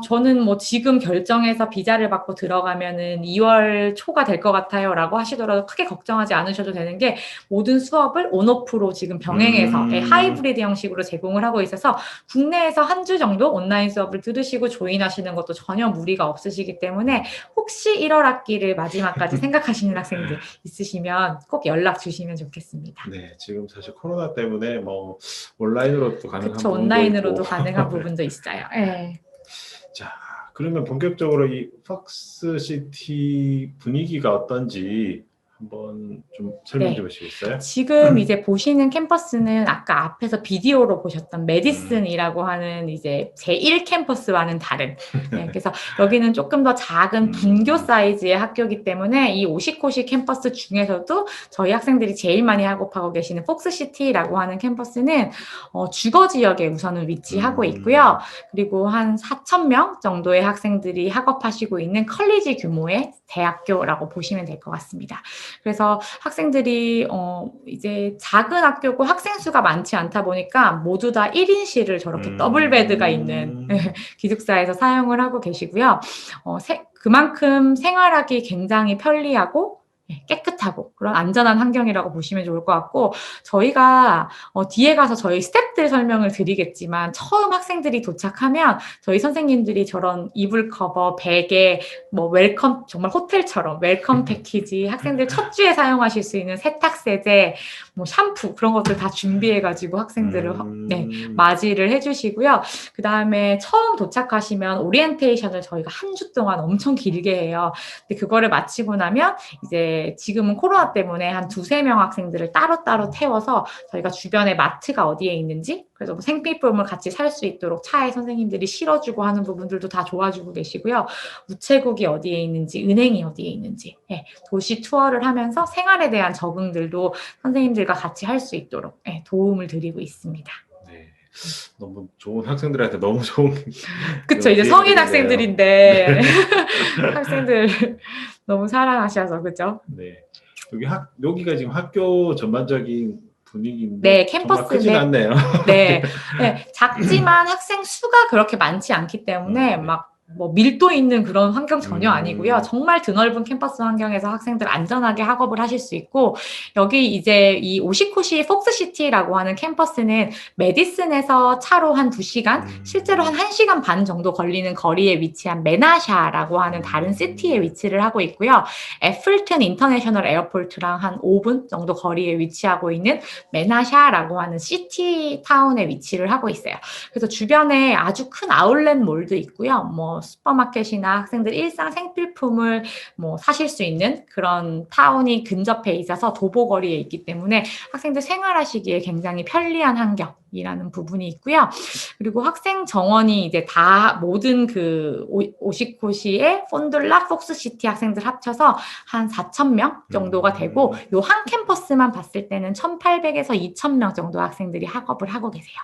저는 뭐 지금 결정해서 비자를 받고 들어가면은 2월 초가 될 것 같아요라고 하시더라도 크게 걱정하지 않으셔도 되는 게 모든 수업을 온오프로 지금 병행해서 하이브리드 형식으로 제공을 하고 있어서 국내에서 한 주 정도 온라인 수업을 들으시고 조인하시는 것도 전혀 무리가 없으시기 때문에 혹시 1월 학기를 마지막까지 생각하시는 학생들 있으시면 꼭 연락 주시면 좋겠습니다. 네, 지금 사실 코로나 때문에 뭐 온라인으로도 가능한 그렇죠. 부분도 온라인으로도 있고. 가능한 부분도 있어요. 네. 자, 그러면 본격적으로 이 퍽스시티 분위기가 어떤지 한번 좀 설명 좀 해주시겠어요? 지금 이제 보시는 캠퍼스는 아까 앞에서 비디오로 보셨던 메디슨이라고 하는 이제 제1 캠퍼스와는 다른. 그래서 여기는 조금 더 작은 분교 사이즈의 학교이기 때문에 이 오시코시 캠퍼스 중에서도 저희 학생들이 제일 많이 학업하고 계시는 폭스시티라고 하는 캠퍼스는 주거 지역에 우선은 위치하고 있고요. 그리고 한 4,000명 정도의 학생들이 학업하시고 있는 컬리지 규모의 대학교라고 보시면 될 것 같습니다. 그래서 학생들이 이제 작은 학교고 학생 수가 많지 않다 보니까 모두 다 1인실을 저렇게 더블 베드가 있는 기숙사에서 사용을 하고 계시고요. 그만큼 생활하기 굉장히 편리하고 깨끗하고 그런 안전한 환경이라고 보시면 좋을 것 같고 저희가 뒤에 가서 저희 스태프들 설명을 드리겠지만 처음 학생들이 도착하면 저희 선생님들이 저런 이불 커버, 베개, 뭐 웰컴 정말 호텔처럼 웰컴 패키지 학생들 첫 주에 사용하실 수 있는 세탁세제, 뭐 샴푸 그런 것들 다 준비해가지고 학생들을 맞이를 해주시고요. 그 다음에 처음 도착하시면 오리엔테이션을 저희가 한 주 동안 엄청 길게 해요. 근데 그거를 마치고 나면 이제 지금은 코로나 때문에 한 2-3명 학생들을 따로따로 태워서 저희가 주변에 마트가 어디에 있는지 그래서 뭐 생필품을 같이 살 수 있도록 차에 선생님들이 실어주고 하는 부분들도 다 도와주고 계시고요. 우체국이 어디에 있는지, 은행이 어디에 있는지 도시 투어를 하면서 생활에 대한 적응들도 선생님들과 같이 할 수 있도록 도움을 드리고 있습니다. 네, 너무 좋은 학생들한테 너무 좋은. 그쵸, 이제 성인 학생들인데 학생들 너무 사랑하셔서 그죠? 네, 여기가 지금 학교 전반적인 분위기인데 네, 정말 캠퍼스 크진 않네요. 네, 작지만 학생 수가 그렇게 많지 않기 때문에 막 뭐 밀도 있는 그런 환경 전혀 아니고요. 정말 드넓은 캠퍼스 환경에서 학생들 안전하게 학업을 하실 수 있고 여기 이제 이 오시코시 폭스시티라고 하는 캠퍼스는 메디슨에서 차로 한 2시간, 실제로 한 1시간 반 정도 걸리는 거리에 위치한 메나샤라고 하는 다른 시티에 위치를 하고 있고요. 애플튼 인터내셔널 에어포트랑 한 5분 정도 거리에 위치하고 있는 메나샤라고 하는 시티 타운에 위치를 하고 있어요. 그래서 주변에 아주 큰 아울렛 몰도 있고요. 뭐 슈퍼마켓이나 학생들 일상 생필품을 뭐 사실 수 있는 그런 타운이 근접해 있어서 도보거리에 있기 때문에 학생들 생활하시기에 굉장히 편리한 환경이라는 부분이 있고요. 그리고 학생 정원이 이제 다 모든 그 오시코시의 폰들락 폭스시티 학생들 합쳐서 한 4,000명 정도가 되고 요 한 캠퍼스만 봤을 때는 1,800에서 2,000명 정도 학생들이 학업을 하고 계세요.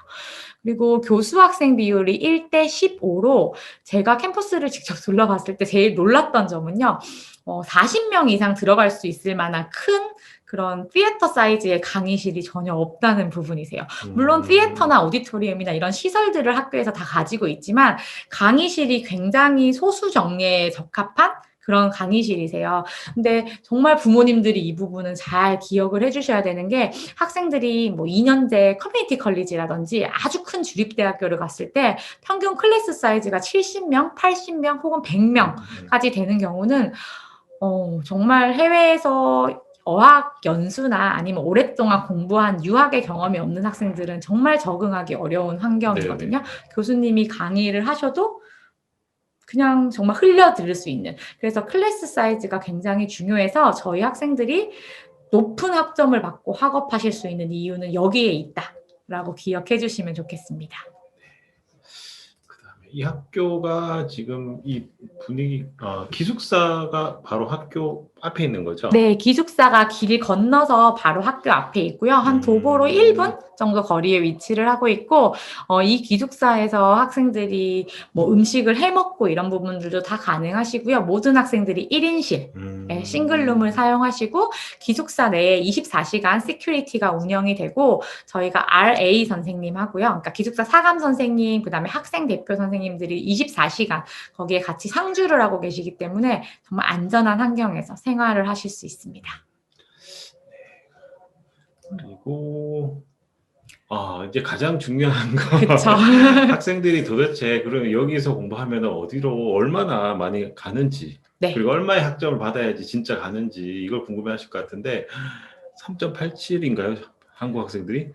그리고 교수 학생 비율이 1대 15로 제가 캠퍼스를 직접 둘러봤을 때 제일 놀랐던 점은요. 40명 이상 들어갈 수 있을 만한 큰 그런 피에터 사이즈의 강의실이 전혀 없다는 부분이세요. 물론 피에터나 오디토리움이나 이런 시설들을 학교에서 다 가지고 있지만 강의실이 굉장히 소수 정예에 적합한 그런 강의실이세요. 근데 정말 부모님들이 이 부분은 잘 기억을 해주셔야 되는 게 학생들이 뭐 2년제 커뮤니티 컬리지라든지 아주 큰 주립대학교를 갔을 때 평균 클래스 사이즈가 70명, 80명 혹은 100명까지 되는 경우는 정말 해외에서 어학 연수나 아니면 오랫동안 공부한 유학의 경험이 없는 학생들은 정말 적응하기 어려운 환경이거든요. 네네. 교수님이 강의를 하셔도 그냥 정말 흘려 들을 수 있는. 그래서 클래스 사이즈가 굉장히 중요해서 저희 학생들이 높은 학점을 받고 학업하실 수 있는 이유는 여기에 있다라고 기억해 주시면 좋겠습니다. 그다음에 이 학교가 지금 이 분위기 기숙사가 바로 학교 앞에 있는 거죠? 네, 기숙사가 길 건너서 바로 학교 앞에 있고요. 한 도보로 1분 정도 거리에 위치를 하고 있고, 이 기숙사에서 학생들이 뭐 음식을 해 먹고 이런 부분들도 다 가능하시고요. 모든 학생들이 1인실, 싱글룸을 사용하시고, 기숙사 내에 24시간 시큐리티가 운영이 되고, 저희가 RA 선생님 하고요. 그러니까 기숙사 사감 선생님, 그 다음에 학생 대표 선생님들이 24시간 거기에 같이 상주를 하고 계시기 때문에 정말 안전한 환경에서 생활을 하실 수 있습니다. 그리고 이제 가장 중요한 거 그쵸. 학생들이 도대체 그러면 여기서 공부하면 어디로 얼마나 많이 가는지 네. 그리고 얼마의 학점을 받아야지 진짜 가는지 이걸 궁금해하실 것 같은데 3.87인가요? 한국 학생들이?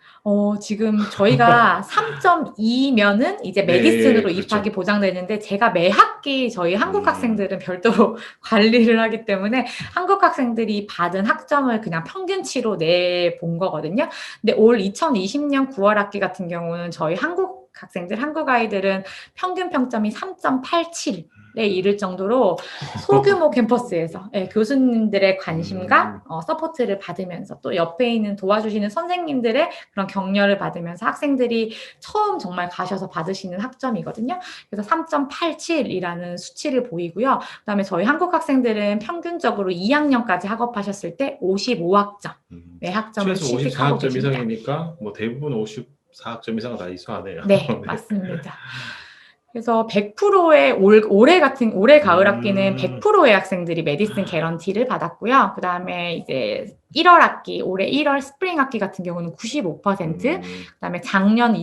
지금 저희가 3.2면은 이제 메디슨으로 그렇죠. 입학이 보장되는데 제가 매 학기 저희 한국 학생들은 별도로 관리를 하기 때문에 한국 학생들이 받은 학점을 그냥 평균치로 내본 거거든요. 근데 올 2020년 9월 학기 같은 경우는 저희 한국 학생들, 한국 아이들은 평균 평점이 3.87에 이를 정도로 소규모 캠퍼스에서 교수님들의 관심과 서포트를 받으면서 또 옆에 있는 도와주시는 선생님들의 그런 격려를 받으면서 학생들이 처음 정말 가셔서 받으시는 학점이거든요. 그래서 3.87이라는 수치를 보이고요. 그다음에 저희 한국 학생들은 평균적으로 2학년까지 학업하셨을 때 55학점 학점을 최소 취득하고 54학점 계십니다. 이상이니까 뭐 대부분 54학점 이상 다 이수하네요. 네, 맞습니다. 그래서 100%의 올해 가을 학기는 100%의 학생들이 메디슨 개런티를 받았고요. 그 다음에 이제 1월 학기, 올해 1월 스프링 학기 같은 경우는 95%, 그 다음에 작년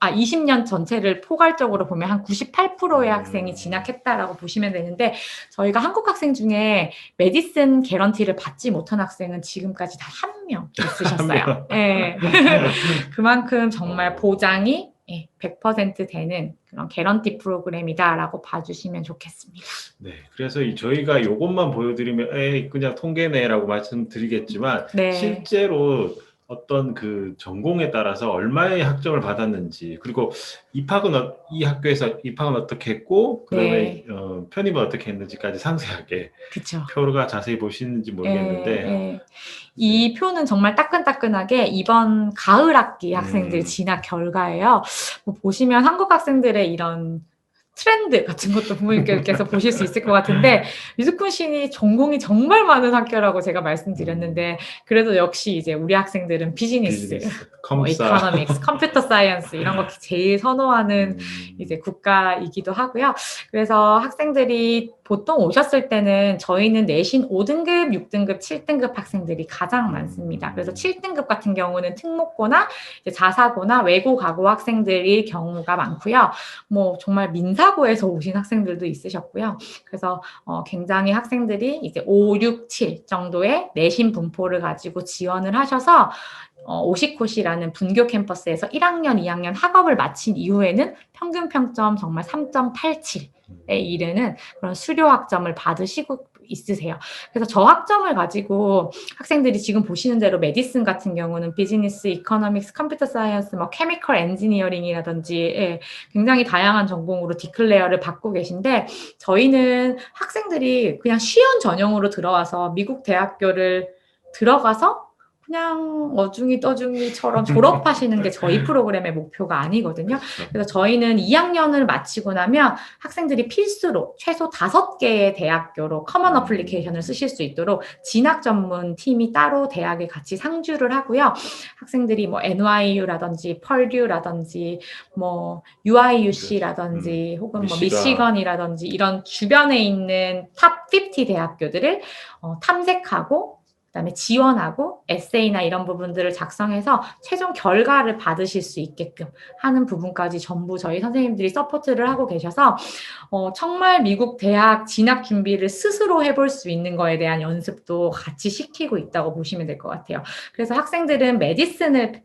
20년 전체를 포괄적으로 보면 한 98%의 학생이 진학했다라고 보시면 되는데 저희가 한국 학생 중에 메디슨 개런티를 받지 못한 학생은 지금까지 다 한 명 있으셨어요. 네. 그만큼 정말 보장이 100% 되는 그런 개런티 프로그램이다라고 봐주시면 좋겠습니다. 네, 그래서 저희가 이것만 보여드리면 그냥 통계네라고 말씀드리겠지만 네. 실제로 어떤 그 전공에 따라서 얼마의 학점을 받았는지 그리고 이 학교에서 입학은 어떻게 했고 그다음에 편입은 어떻게 했는지까지 상세하게 그쵸. 표가 자세히 보시는지 모르겠는데 이 표는 정말 따끈따끈하게 이번 가을 학기 학생들 진학 결과예요. 뭐 보시면 한국 학생들의 이런 트렌드 같은 것도 부모님께서 보실 수 있을 것 같은데 위스콘신이 전공이 정말 많은 학교라고 제가 말씀드렸는데 그래도 역시 이제 우리 학생들은 비즈니스, 이코노믹스, 컴퓨터 사이언스 이런 거 제일 선호하는 이제 국가이기도 하고요. 그래서 학생들이 보통 오셨을 때는 저희는 내신 5등급, 6등급, 7등급 학생들이 가장 많습니다. 그래서 7등급 같은 경우는 특목고나 이제 자사고나 외고가고 학생들이 경우가 많고요. 뭐 정말 민사고에서 오신 학생들도 있으셨고요. 그래서 굉장히 학생들이 이제 5, 6, 7 정도의 내신 분포를 가지고 지원을 하셔서 오시코시라는 분교 캠퍼스에서 1학년, 2학년 학업을 마친 이후에는 평균 평점 정말 3.87에 이르는 그런 수료 학점을 받으시고 있으세요. 그래서 저 학점을 가지고 학생들이 지금 보시는 대로 메디슨 같은 경우는 비즈니스, 이코노믹스, 컴퓨터 사이언스, 뭐 케미컬 엔지니어링이라든지 굉장히 다양한 전공으로 디클레어를 받고 계신데 저희는 학생들이 그냥 쉬운 전형으로 들어와서 미국 대학교를 들어가서 그냥 어중이 떠중이처럼 졸업하시는 게 저희 프로그램의 목표가 아니거든요. 그래서 저희는 2학년을 마치고 나면 학생들이 필수로 최소 5개의 대학교로 커먼 어플리케이션을 쓰실 수 있도록 진학 전문 팀이 따로 대학에 같이 상주를 하고요. 학생들이 뭐 NYU라든지 펄듀라든지 뭐 UIUC라든지 혹은 뭐 미시건이라든지 이런 주변에 있는 탑 50 대학교들을 탐색하고 그다음에 지원하고 에세이나 이런 부분들을 작성해서 최종 결과를 받으실 수 있게끔 하는 부분까지 전부 저희 선생님들이 서포트를 하고 계셔서 정말 미국 대학 진학 준비를 스스로 해볼 수 있는 거에 대한 연습도 같이 시키고 있다고 보시면 될 것 같아요. 그래서 학생들은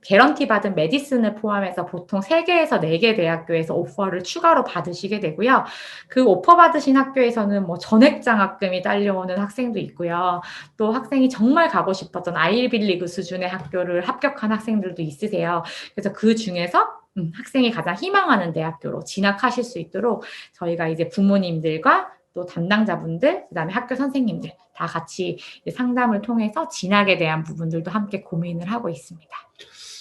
개런티 받은 메디슨을 포함해서 보통 3개에서 4개 대학교에서 오퍼를 추가로 받으시게 되고요. 그 오퍼 받으신 학교에서는 뭐 전액장학금이 딸려오는 학생도 있고요. 또 학생이 정말 가고 싶었던 아이비리그 수준의 학교를 합격한 학생들도 있으세요. 그래서 그 중에서 학생이 가장 희망하는 대학교로 진학하실 수 있도록 저희가 이제 부모님들과 또 담당자분들, 그다음에 학교 선생님들 다 같이 이제 상담을 통해서 진학에 대한 부분들도 함께 고민을 하고 있습니다.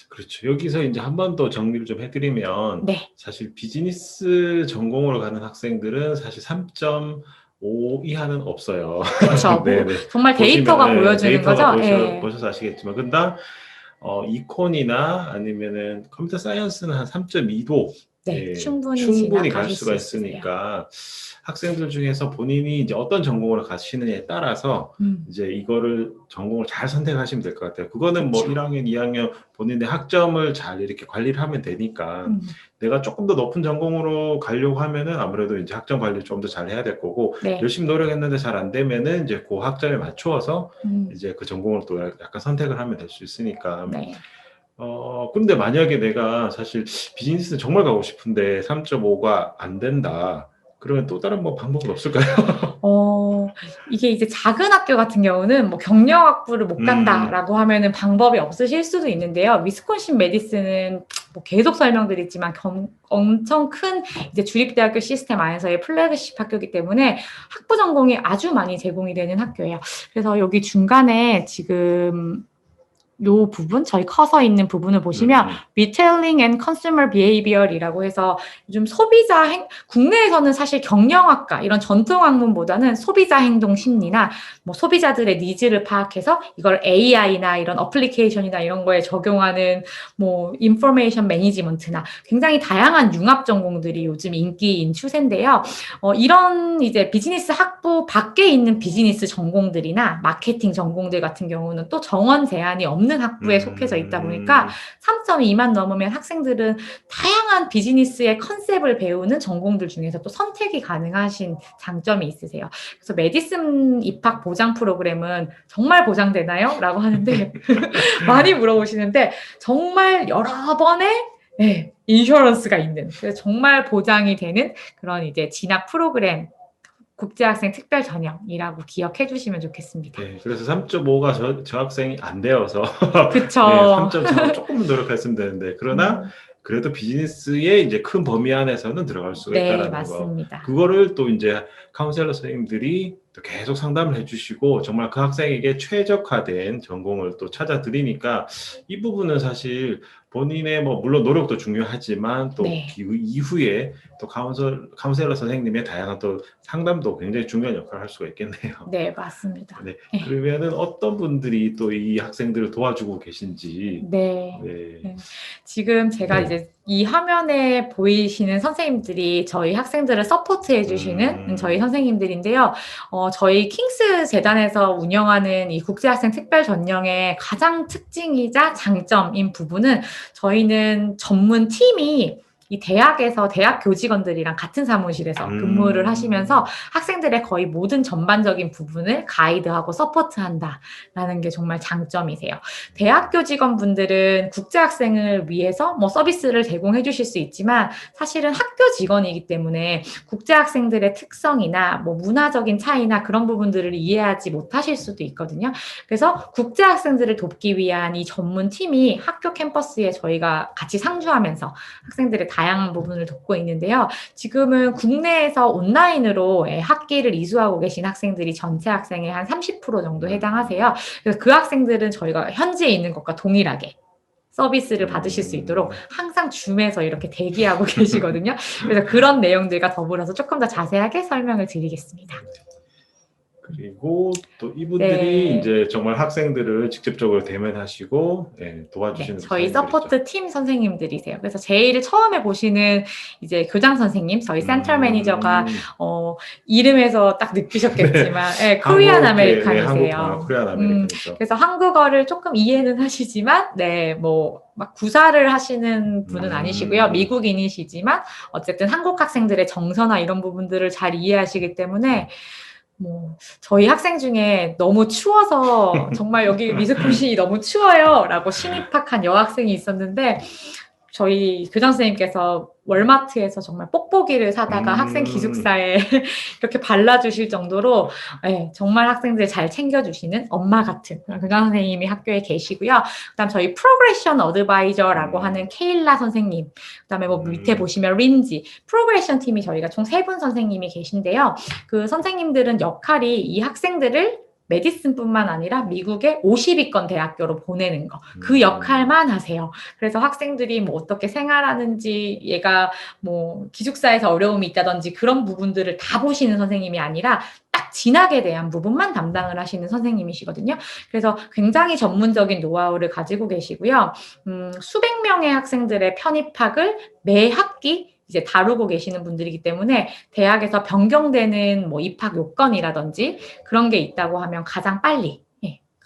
그렇죠. 여기서 이제 한 번 더 정리를 좀 해드리면 네, 사실 비즈니스 전공으로 가는 학생들은 사실 3.5 이하는 없어요. 그렇죠. 네네. 정말 데이터가 보시면, 보여주는 데이터가 거죠. 예. 보셔서 아시겠지만, 근데 이콘이나 아니면은 컴퓨터 사이언스는 한 3.2도 네, 예, 충분히 충분히 갈 진학하실 수가 수 있으세요. 있으니까 학생들 중에서 본인이 이제 어떤 전공을 가시느냐에 따라서 이제 이거를 전공을 잘 선택하시면 될 것 같아요. 그거는 뭐 그쵸. 1학년, 2학년 본인의 학점을 잘 이렇게 관리를 하면 되니까 내가 조금 더 높은 전공으로 가려고 하면은 아무래도 이제 학점 관리를 좀 더 잘 해야 될 거고 네. 열심히 노력했는데 잘 안 되면은 이제 그 학점에 맞추어서 음, 이제 그 전공을 또 약간 선택을 하면 될 수 있으니까. 네. 근데 만약에 내가 사실 비즈니스 정말 가고 싶은데 3.5가 안 된다. 그러면 또 다른 뭐 방법은 없을까요? 이게 이제 작은 학교 같은 경우는 뭐 경영학부를 못 간다라고 하면은 방법이 없으실 수도 있는데요. 위스콘신 메디슨은 뭐 계속 설명드리지만 엄청 큰 이제 주립대학교 시스템 안에서의 플래그십 학교이기 때문에 학부 전공이 아주 많이 제공이 되는 학교예요. 그래서 여기 중간에 지금 요 부분, 저희 커서 있는 부분을 보시면 Retailing and Consumer Behavior이라고 해서 요즘 국내에서는 사실 경영학과 이런 전통 학문보다는 소비자 행동 심리나 뭐 소비자들의 니즈를 파악해서 이걸 AI나 이런 어플리케이션이나 이런 거에 적용하는 뭐 인포메이션 매니지먼트나 굉장히 다양한 융합 전공들이 요즘 인기인 추세인데요. 이런 이제 비즈니스 학부 밖에 있는 비즈니스 전공들이나 마케팅 전공들 같은 경우는 또 정원 제한이 없는 학부에 속해져 있다 보니까 3.2만 넘으면 학생들은 다양한 비즈니스의 컨셉을 배우는 전공들 중에서 또 선택이 가능하신 장점이 있으세요. 그래서 메디슨 입학 보장 프로그램은 정말 보장되나요? 라고 하는데 많이 물어보시는데 정말 여러 번의 인슈런스가 있는, 그래서 정말 보장이 되는 그런 이제 진학 프로그램, 국제학생 특별 전형이라고 기억해 주시면 좋겠습니다. 네, 그래서 3.5가 저 학생이 안 되어서 그쵸. 네, 3.4로 조금 노력했으면 되는데 그러나 그래도 비즈니스의 이제 큰 범위 안에서는 들어갈 수가 네, 있다라는 거. 맞습니다. 그거를 또 이제 카운셀러 선생님들이 또 계속 상담을 해주시고 정말 그 학생에게 최적화된 전공을 또 찾아드리니까 이 부분은 사실 본인의 뭐 물론 노력도 중요하지만 또 네. 그 이후에 또 카운셀러 선생님의 다양한 또 상담도 굉장히 중요한 역할을 할 수가 있겠네요. 네, 맞습니다. 네, 그러면은 어떤 분들이 또 이 학생들을 도와주고 계신지. 네. 네. 지금 제가 이제 이 화면에 보이시는 선생님들이 저희 학생들을 서포트해 주시는 저희 선생님들인데요. 저희 킹스 재단에서 운영하는 이 국제학생 특별 전형의 가장 특징이자 장점인 부분은 저희는 전문 팀이 이 대학에서 대학 교직원들이랑 같은 사무실에서 근무를 하시면서 학생들의 거의 모든 전반적인 부분을 가이드하고 서포트한다라는 게 정말 장점이세요. 대학 교직원분들은 국제학생을 위해서 뭐 서비스를 제공해 주실 수 있지만 사실은 학교 직원이기 때문에 국제학생들의 특성이나 뭐 문화적인 차이나 그런 부분들을 이해하지 못하실 수도 있거든요. 그래서 국제학생들을 돕기 위한 이 전문 팀이 학교 캠퍼스에 저희가 같이 상주하면서 학생들의 다양한 부분을 돕고 있는데요. 지금은 국내에서 온라인으로 학기를 이수하고 계신 학생들이 전체 학생의 한 30% 정도 해당하세요. 그래서 그 학생들은 저희가 현지에 있는 것과 동일하게 서비스를 받으실 수 있도록 항상 줌에서 이렇게 대기하고 계시거든요. 그래서 그런 내용들과 더불어서 조금 더 자세하게 설명을 드리겠습니다. 그리고 또 이분들이 이제 정말 학생들을 직접적으로 대면하시고 도와주시는 저희 서포트 팀 선생님들이세요. 그래서 제일 처음에 보시는 이제 교장 선생님, 저희 센터 매니저가 이름에서 딱 느끼셨겠지만 코리안 아메리칸이세요. 코리안 아메리칸이죠. 그래서 한국어를 조금 이해는 하시지만 뭐 막 구사를 하시는 분은 아니시고요. 미국인이시지만 어쨌든 한국 학생들의 정서나 이런 부분들을 잘 이해하시기 때문에 뭐 저희 학생 중에 너무 추워서 정말 여기 위스콘신이 너무 추워요 라고 신입학한 여학생이 있었는데 저희 교장 선생님께서 월마트에서 정말 뽁뽁이를 사다가 학생 기숙사에 이렇게 발라주실 정도로 네, 정말 학생들 잘 챙겨주시는 엄마 같은 그런 교장 선생님이 학교에 계시고요. 그다음 저희 프로그레션 어드바이저라고 하는 케일라 선생님, 그다음에 뭐 밑에 보시면 린지 프로그레션 팀이 저희가 총 3분 선생님이 계신데요. 그 선생님들은 역할이 이 학생들을 메디슨뿐만 아니라 미국의 50위권 대학교로 보내는 거, 그 역할만 하세요. 그래서 학생들이 뭐 어떻게 생활하는지, 얘가 뭐 기숙사에서 어려움이 있다든지 그런 부분들을 다 보시는 선생님이 아니라 딱 진학에 대한 부분만 담당을 하시는 선생님이시거든요. 그래서 굉장히 전문적인 노하우를 가지고 계시고요. 수백 명의 학생들의 편입학을 매 학기 이제 다루고 계시는 분들이기 때문에 대학에서 변경되는 뭐 입학 요건이라든지 그런 게 있다고 하면 가장 빨리,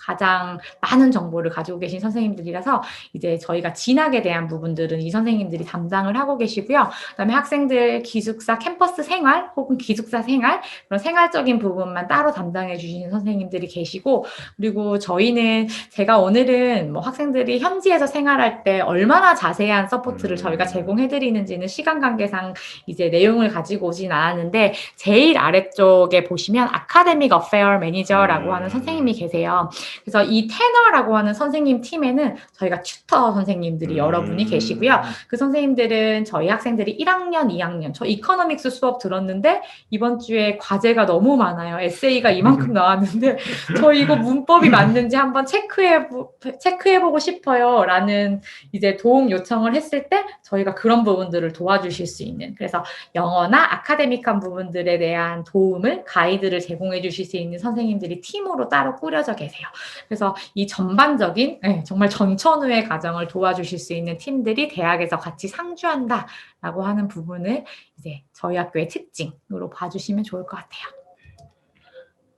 가장 많은 정보를 가지고 계신 선생님들이라서 이제 저희가 진학에 대한 부분들은 이 선생님들이 담당을 하고 계시고요. 그다음에 학생들 기숙사 캠퍼스 생활 혹은 기숙사 생활, 그런 생활적인 부분만 따로 담당해 주시는 선생님들이 계시고, 그리고 저희는 제가 오늘은 뭐 학생들이 현지에서 생활할 때 얼마나 자세한 서포트를 저희가 제공해 드리는지는 시간 관계상 이제 내용을 가지고 오진 않았는데, 제일 아래쪽에 보시면 아카데믹 어페어 매니저라고 하는 선생님이 계세요. 그래서 이 테너라고 하는 선생님 팀에는 저희가 튜터 선생님들이 여러분이 계시고요. 그 선생님들은 저희 학생들이 1학년, 2학년, 저 이코노믹스 수업 들었는데 이번 주에 과제가 너무 많아요. 에세이가 이만큼 나왔는데 저 이거 문법이 맞는지 한번 체크해보고 싶어요. 라는 이제 도움 요청을 했을 때 저희가 그런 부분들을 도와주실 수 있는, 그래서 영어나 아카데믹한 부분들에 대한 도움을, 가이드를 제공해 주실 수 있는 선생님들이 팀으로 따로 꾸려져 계세요. 그래서 이 전반적인 정말 전천후의 과정을 도와주실 수 있는 팀들이 대학에서 같이 상주한다라고 하는 부분을 이제 저희 학교의 특징으로 봐주시면 좋을 것 같아요.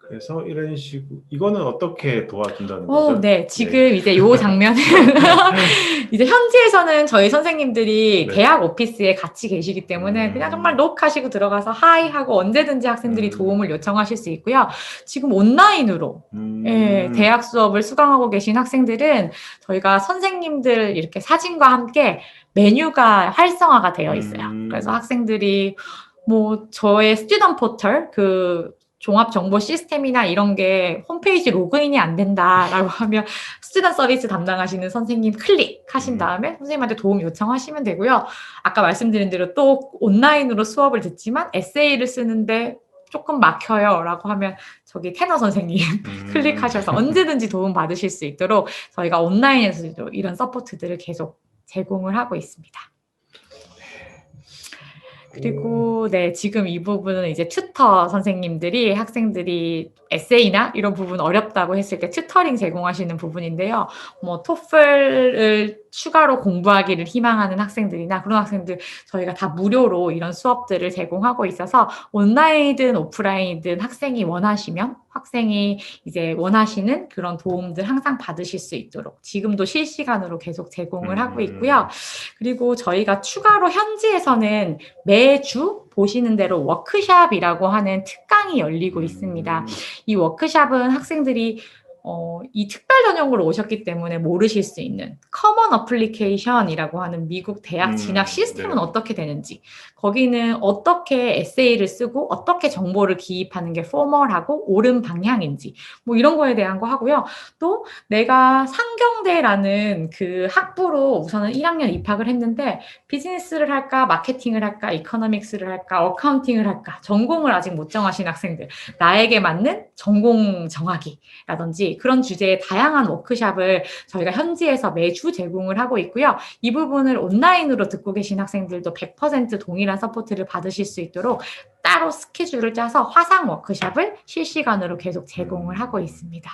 그래서 이런 식으로 이거는 어떻게 도와준다는 거죠? 네, 지금 이제 요 장면은 이제 현지에서는 저희 선생님들이 대학 오피스에 같이 계시기 때문에 그냥 정말 녹하시고 들어가서 하이 하고 언제든지 학생들이 도움을 요청하실 수 있고요. 지금 온라인으로 대학 수업을 수강하고 계신 학생들은 저희가 선생님들 이렇게 사진과 함께 메뉴가 활성화가 되어 있어요. 그래서 학생들이 뭐 저의 스튜던트 포털 그 종합 정보 시스템이나 이런 게 홈페이지 로그인이 안 된다라고 하면 스튜던트 서비스 담당하시는 선생님 클릭하신 다음에 선생님한테 도움 요청하시면 되고요. 아까 말씀드린 대로 또 온라인으로 수업을 듣지만 에세이를 쓰는데 조금 막혀요 라고 하면 저기 테너 선생님 클릭하셔서 언제든지 도움 받으실 수 있도록 저희가 온라인에서도 이런 서포트들을 계속 제공을 하고 있습니다. 그리고 지금 이 부분은 이제 튜터 선생님들이 학생들이 에세이나 이런 부분 어렵다고 했을 때 튜터링 제공하시는 부분인데요. 뭐 토플을 추가로 공부하기를 희망하는 학생들이나 그런 학생들 저희가 다 무료로 이런 수업들을 제공하고 있어서 온라인이든 오프라인이든 학생이 이제 원하시는 그런 도움들 항상 받으실 수 있도록 지금도 실시간으로 계속 제공을 하고 있고요. 그리고 저희가 추가로 현지에서는 매주 보시는 대로 워크샵이라고 하는 특강이 열리고 있습니다. 이 워크샵은 학생들이 이 특별 전형으로 오셨기 때문에 모르실 수 있는 커먼 어플리케이션이라고 하는 미국 대학 진학 시스템은 어떻게 되는지, 거기는 어떻게 에세이를 쓰고 어떻게 정보를 기입하는 게 포멀하고 옳은 방향인지 뭐 이런 거에 대한 거 하고요. 또 내가 상경대라는 그 학부로 우선은 1학년 입학을 했는데 비즈니스를 할까 마케팅을 할까 이코노믹스를 할까 어카운팅을 할까 전공을 아직 못 정하신 학생들, 나에게 맞는 전공 정하기라든지 그런 주제의 다양한 워크샵을 저희가 현지에서 매주 제공을 하고 있고요. 이 부분을 온라인으로 듣고 계신 학생들도 100% 동일한 서포트를 받으실 수 있도록 따로 스케줄을 짜서 화상 워크샵을 실시간으로 계속 제공을 하고 있습니다.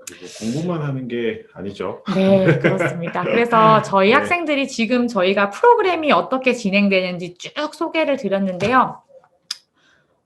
그리고 공부만 하는 게 아니죠. 네, 그렇습니다. 그래서 저희 학생들이 지금 저희가 프로그램이 어떻게 진행되는지 쭉 소개를 드렸는데요.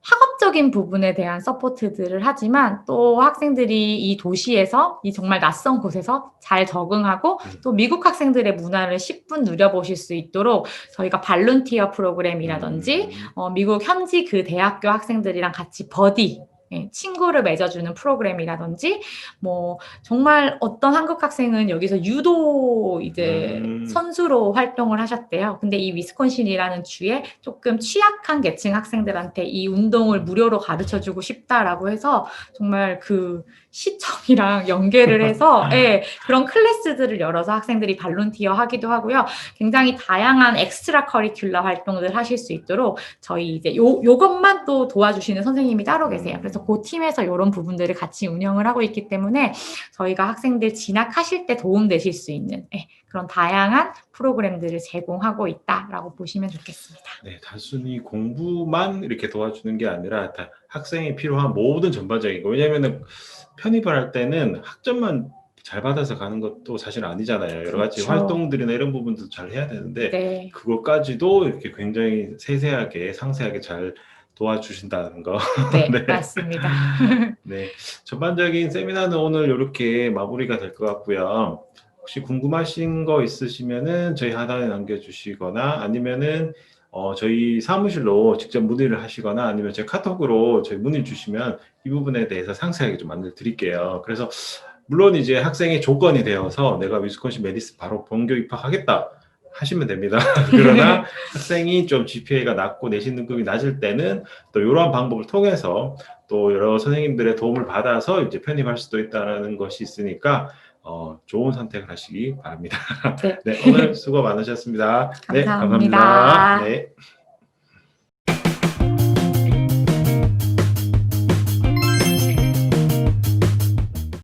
학업적인 부분에 대한 서포트들을 하지만 또 학생들이 이 도시에서 이 정말 낯선 곳에서 잘 적응하고 또 미국 학생들의 문화를 10분 누려보실 수 있도록 저희가 발룬티어 프로그램이라든지 미국 현지 그 대학교 학생들이랑 같이 버디 예, 친구를 맺어주는 프로그램이라든지 뭐 정말 어떤 한국 학생은 여기서 유도 이제 선수로 활동을 하셨대요. 근데 이 위스콘신이라는 주에 조금 취약한 계층 학생들한테 이 운동을 무료로 가르쳐주고 싶다라고 해서 정말 그 시청이랑 연계를 해서 예, 그런 클래스들을 열어서 학생들이 발론티어 하기도 하고요. 굉장히 다양한 엑스트라 커리큘러 활동들 하실 수 있도록 저희 이제 요것만 또 도와주시는 선생님이 따로 계세요. 그래서 그 팀에서 이런 부분들을 같이 운영을 하고 있기 때문에 저희가 학생들 진학하실 때 도움되실 수 있는 예, 그런 다양한 프로그램들을 제공하고 있다라고 보시면 좋겠습니다. 네, 단순히 공부만 이렇게 도와주는 게 아니라 다 학생이 필요한 모든 전반적인 거. 왜냐면은 편입을 할 때는 학점만 잘 받아서 가는 것도 사실 아니잖아요. 여러 가지 그렇죠. 활동들이나 이런 부분도 잘 해야 되는데 네. 그것까지도 이렇게 굉장히 세세하게 상세하게 잘 도와주신다는 거. 네, 네. 맞습니다. 네, 전반적인 세미나는 오늘 이렇게 마무리가 될 것 같고요. 혹시 궁금하신 거 있으시면은 저희 하단에 남겨주시거나 아니면은 저희 사무실로 직접 문의를 하시거나 아니면 제 카톡으로 저희 문의 주시면 이 부분에 대해서 상세하게 좀 안내 드릴게요. 그래서 물론 이제 학생의 조건이 되어서 내가 위스콘신 메디슨 바로 본교 입학하겠다 하시면 됩니다. 그러나 학생이 좀 GPA가 낮고 내신 등급이 낮을 때는 또 이러한 방법을 통해서 또 여러 선생님들의 도움을 받아서 이제 편입할 수도 있다는 것이 있으니까 좋은 선택을 하시기 바랍니다. 네. 네, 오늘 수고 많으셨습니다. 네, 감사합니다. 감사합니다. 네.